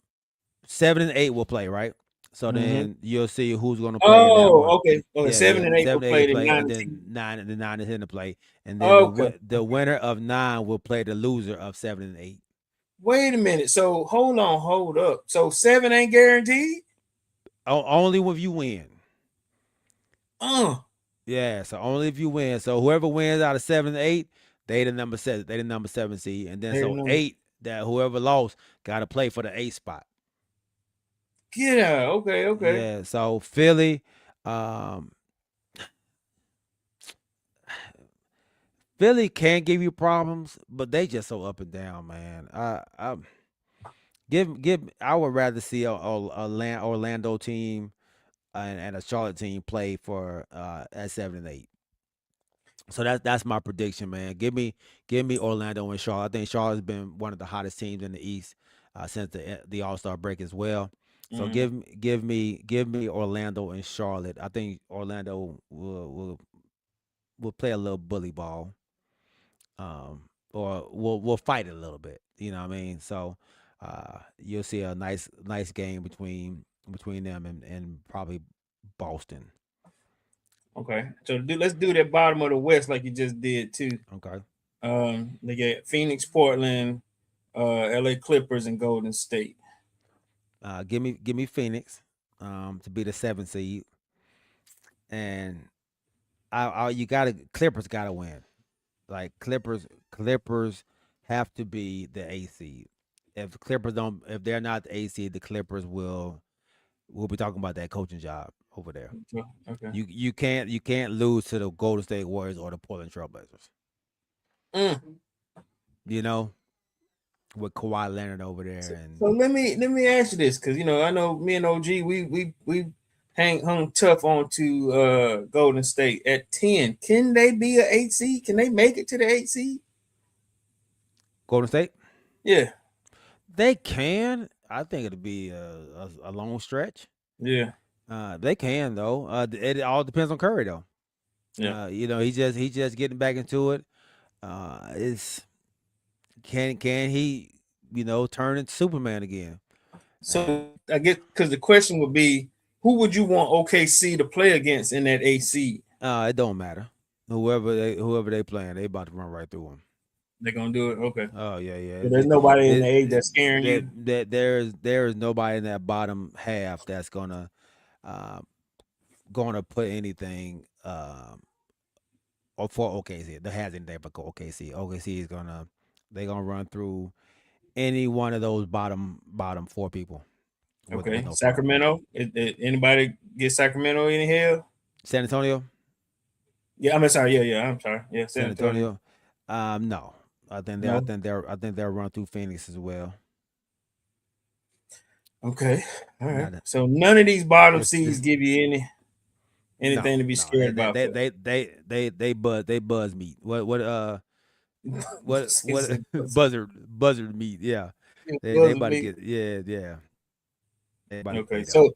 7 and 8 will play, right? So then you'll see who's going to play. Okay. 7 and 8 will play, and then 9 and 10 to play, and then the winner of 9 will play the loser of 7 and 8. Wait a minute. So hold up. So 7 ain't guaranteed? Only if you win. Yeah, so only if you win. So whoever wins out of 7 and 8, they the number 7. They the number 7 seed, and then 8 that whoever lost got to play for the 8 spot. Yeah. Okay. Yeah. So Philly, um, Philly can give you problems, but they just so up and down, man. I would rather see a Orlando team and a Charlotte team play for at 7 and 8. So that's my prediction, man. Give me Orlando and Charlotte. I think Charlotte's been one of the hottest teams in the East since the All Star break as well. So Mhm. give me Orlando and Charlotte. I think Orlando will play a little bully ball, or we'll fight it a little bit. You know what I mean? So you'll see a nice game between them and probably Boston. Okay. So let's do that bottom of the West like you just did too. Okay. They get Phoenix, Portland, LA Clippers, and Golden State. Give me Phoenix to be the 7th seed, and you gotta Clippers gotta win. Like Clippers have to be the 8th seed. If they're not the 8th seed, the Clippers we'll be talking about that coaching job over there. Okay. You can't lose to the Golden State Warriors or the Portland Trailblazers. Mm. You know, with Kawhi Leonard over So, there so and let me ask you this, because I know me and OG we hung tough on to Golden State at 10. Can they be an 8 seed? Can they make it to the 8 seed? Golden State. Yeah. They can. I think it'll be a long stretch. Yeah. They can though. It all depends on Curry though. Yeah. He's just getting back into it. Is can he turn into Superman again? And So I guess because the question would be, who would you want OKC to play against in that 8 seed? it don't matter. Whoever they playing, they about to run right through them. They're gonna do it. Okay. Oh yeah, yeah. So there's nobody in the 8 that's scaring That you. that there is nobody in that bottom half that's uh, gonna put anything or for OKC. That has anything but OKC. OKC is gonna run through any one of those bottom four people with Okay. no problem. Sacramento. Anybody get Sacramento any hell? San Antonio, Yeah, I'm sorry. Yeah. I'm sorry. Yeah, San San Antonio. Antonio. No, I think they I No. think they're I think they'll run through Phoenix as well. Okay. All right. Not a- So none of these bottom this seeds this give you anything no to be no they scared they about. they they they they buzz meat. What buzzard meat? Yeah, they Buzzer about to beat. get yeah they about to Okay. get them. So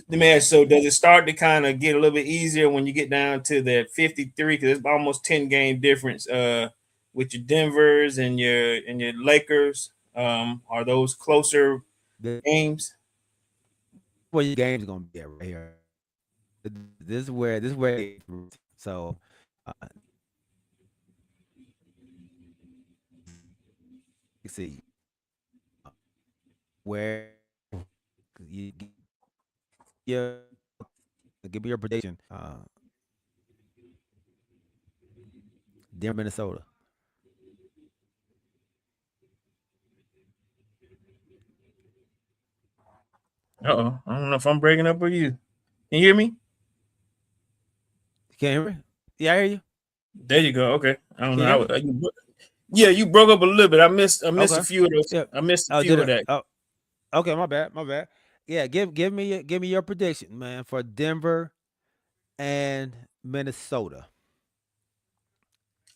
let me ask. So does it start to kind of get a little bit easier when you get down to that 53? Because it's almost 10 game difference. With your Denver's and your Lakers. Are those closer The games? where your game's gonna be at right here. This is where so uh, you see where you give give me your prediction. Denver, Minnesota. Uh-oh. I don't know if I'm breaking up or you. Can you hear me? You can't hear me? Yeah, I hear you. There you go. Okay. I don't Can know. you hear me? Yeah, you broke up a little bit. I missed a Okay. few of those. Yeah. I missed a Oh, few did of it? that. Oh, okay. My bad. Yeah, give me your prediction, man, for Denver and Minnesota.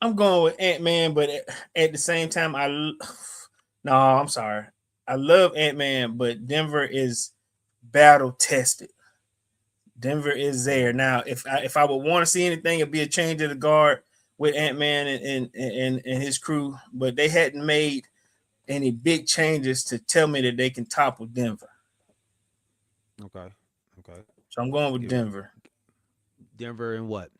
I'm going with Ant-Man, but at the same time, no, I'm sorry. I love Ant-Man, but Denver is battle tested. Denver is there now. If I would want to see anything, it'd be a change of the guard with Ant-Man and his crew, but they hadn't made any big changes to tell me that they can topple Denver. Okay. Okay. So I'm going with Give Denver. Denver and what?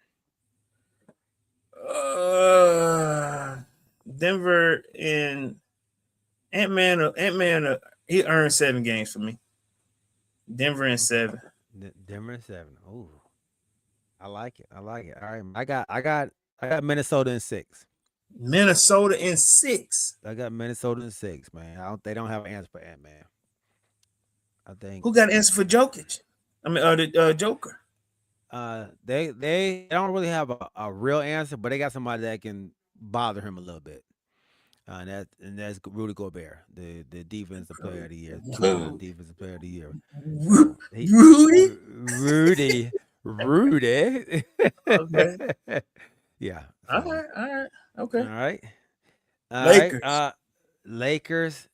Uh, Denver and Ant-Man. Ant-Man. He earned 7 games for me. Denver in Okay. 7. Denver and 7. Ooh, I like it. I like it. All right. I got Minnesota in 6. Minnesota in 6. I got Minnesota in 6, man. They don't have an answer for Ant Man. I think Who got an answer for Jokic? I mean, the Joker. they don't really have a real answer, but they got somebody that can bother him a little bit. And that's Rudy Gobert, the defensive player of the year, two-time defensive player of the year. So Rudy. Rudy. Okay. Yeah. All So right. All right. all Okay. right, all right. Lakers. Lakers,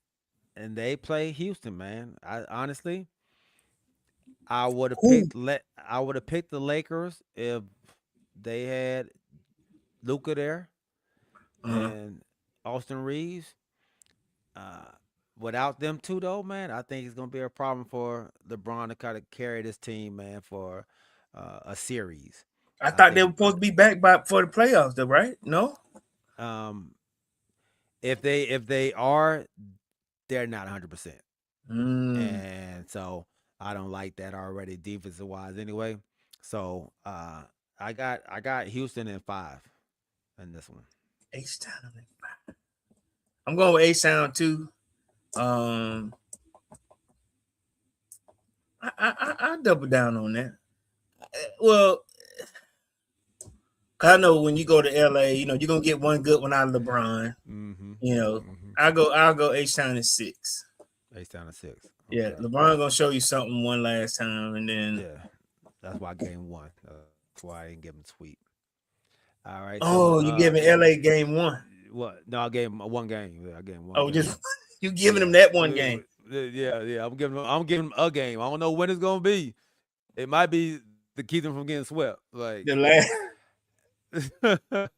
and they play Houston, man. I honestly, Who? I would have picked the Lakers if they had Luca there Uh, and Austin Reeves. Uh, Without them two, though, man, I think it's gonna be a problem for LeBron to kind of carry this team, man, for a series. I I thought they were think supposed to be back by for the playoffs, though, right? No. um, if they are, they're not 100%, Mm. and so I don't like that already, defensive wise, anyway. So I got Houston in 5 in this one. H-Town. I'm going with H-Town too. Um, I double down on that. Well, 'cause I know when you go to LA, you're gonna get one good one out of LeBron. Mm-hmm. I'll go H-Town in 6. H down to 6. Yeah, Okay. LeBron gonna show you something one last time, and then Yeah, that's why I gave him 1. That's why I didn't give him sweep. All right, so you giving LA game 1. what? No, I gave him 1 game. Yeah, I gave him 1 Oh, game. just you giving him that one Yeah, game. yeah. I'm giving him a game. I don't know when it's gonna be. It might be to keep them from getting swept. Like, The last. and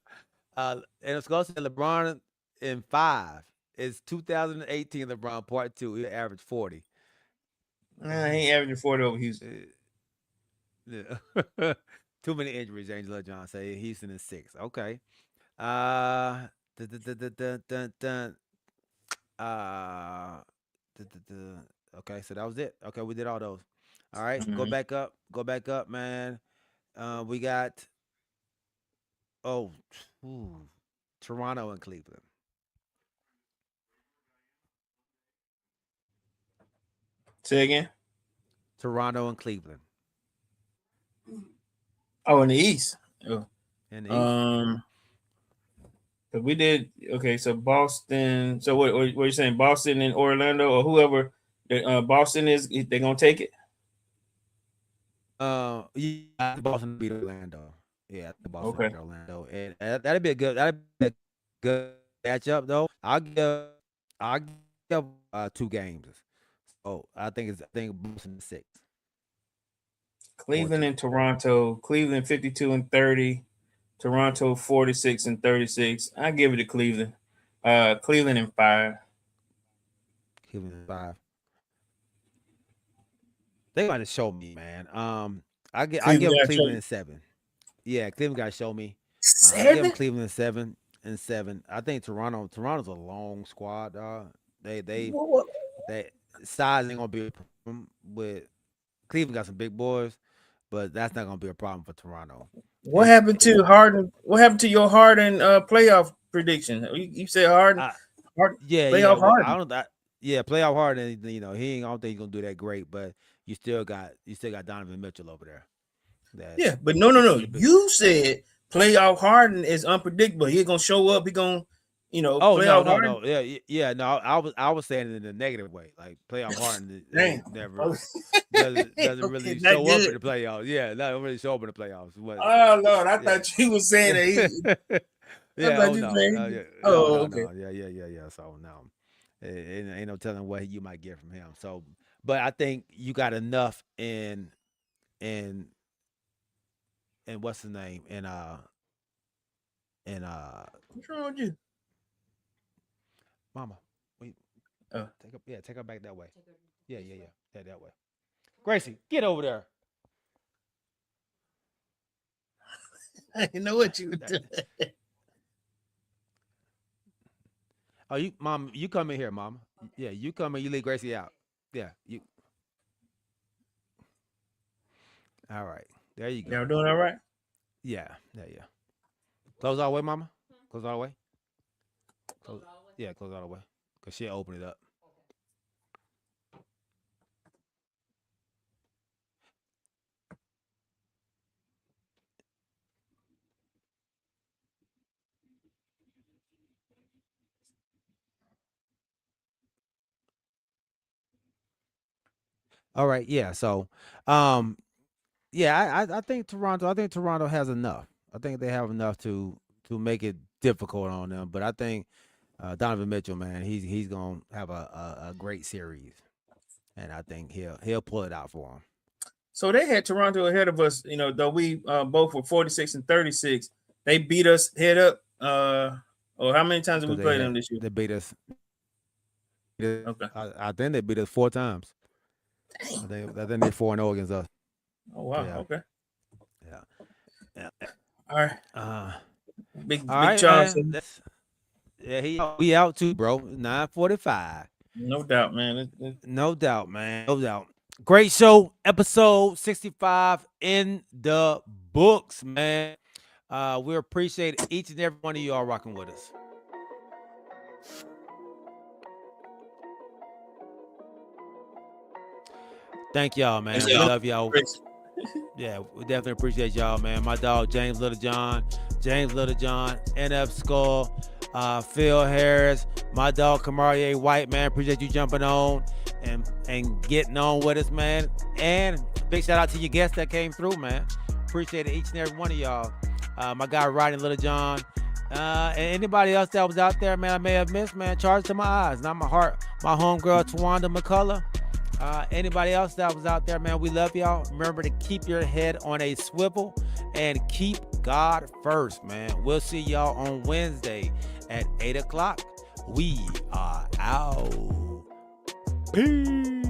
it's also LeBron in 5. It's 2018 LeBron Part 2. He averaged 40. He ain't averaging 40 over Houston. Yeah. Too many injuries, Angela John say. Houston is 6. Okay. Uh, dun, dun, dun, dun, dun, dun, dun. Uh, okay, so that was it. Okay, we did all those. All right, go Mhm. back up. Go back up, man. We got oh, ooh, Toronto and Cleveland. Say again. Toronto and Cleveland Oh, in the East. Oh. in the East. But we did okay. So Boston. So what you saying? Boston and Orlando or whoever. Boston is they gonna take it. Yeah, Boston beat Orlando. Yeah, the Boston Okay. beat Orlando, and that'd be a good matchup though. I'll give 2 games. So I think Boston is 6 or Cleveland 2. and Toronto. Cleveland 52-30. Toronto 46-36. I give it to Cleveland. Cleveland in 5. Cleveland is 5. They got to show me, man. I give Cleveland them got Cleveland you. in 7. Yeah, Cleveland got to show me. I give them 7. Cleveland in 7. I think Toronto's a long squad, dog. They size ain't gonna be a problem with Cleveland. Got some big boys, but that's not gonna be a problem for Toronto. What It's happened to Harden? What happened to your Harden playoff prediction? You said Harden, I, Harden yeah. playoff Well, I Harden. don't. Yeah, playoff hard, and I don't think he's gonna do that great. But you still got Donovan Mitchell over there. Yeah, That's but no. he been. You said playoff Harden is unpredictable. He's gonna show up. He gonna, Oh no, playoff no, Harden. no. Yeah. No, I was saying it in a negative way. Like playoff Harden Damn. never doesn't Okay, really not show up in good. the playoffs. Yeah, not really show up in the playoffs. But Oh Lord, I yeah. thought you was saying that I Yeah. thought Oh you no. saying. Yeah, no. Oh, No. okay. No. Yeah. So no, ain't no telling what you might get from him. So, but I think you got enough in what's his name in What's wrong with you? Mama. We Oh. take her back that way. Yeah. That way. Gracie, get over there. I didn't know what you were doing. Oh, Mom, you come in here, Mama. Yeah, you come in. You leave Gracie out. Yeah, you. All right, there you go. Y'all doing all right? Yeah. Close all the way, Mama. Close all the way. Yeah, close all the way. Cause she'll open it up. All right, yeah. So, yeah, I think Toronto. I think Toronto has enough. I think they have enough to make it difficult on them. But I think Donovan Mitchell, man, he's gonna have a great series, and I think he'll pull it out for him. So they had Toronto ahead of us, though we both were 46 and 36. They beat us head up. Or how many times did we play them this year? They beat us. Okay. I think they beat us 4 times. I think they're 4-0 against us. Oh wow. Yeah. Okay. Yeah. All right. Big right, Charles. We out too, bro. 9:45. No doubt, man. No doubt, man. No doubt. Great show. Episode 65 in the books, man. We appreciate each and every one of y'all rocking with us. Thank y'all, man. We love y'all. Yeah, we definitely appreciate y'all, man. My dog, James Littlejohn, NF Skull, Phil Harris, my dog, Kamarie White, man. Appreciate you jumping on and getting on with us, man. And big shout out to your guests that came through, man. Appreciate each and every one of y'all. My guy, Rodney Littlejohn. And anybody else that was out there, man, I may have missed, man. Charge to my eyes, not my heart. My homegirl, Tawanda McCullough. Anybody else that was out there, man, we love y'all. Remember to keep your head on a swivel and keep God first, man. We'll see y'all on Wednesday at 8 o'clock. We are out. Peace.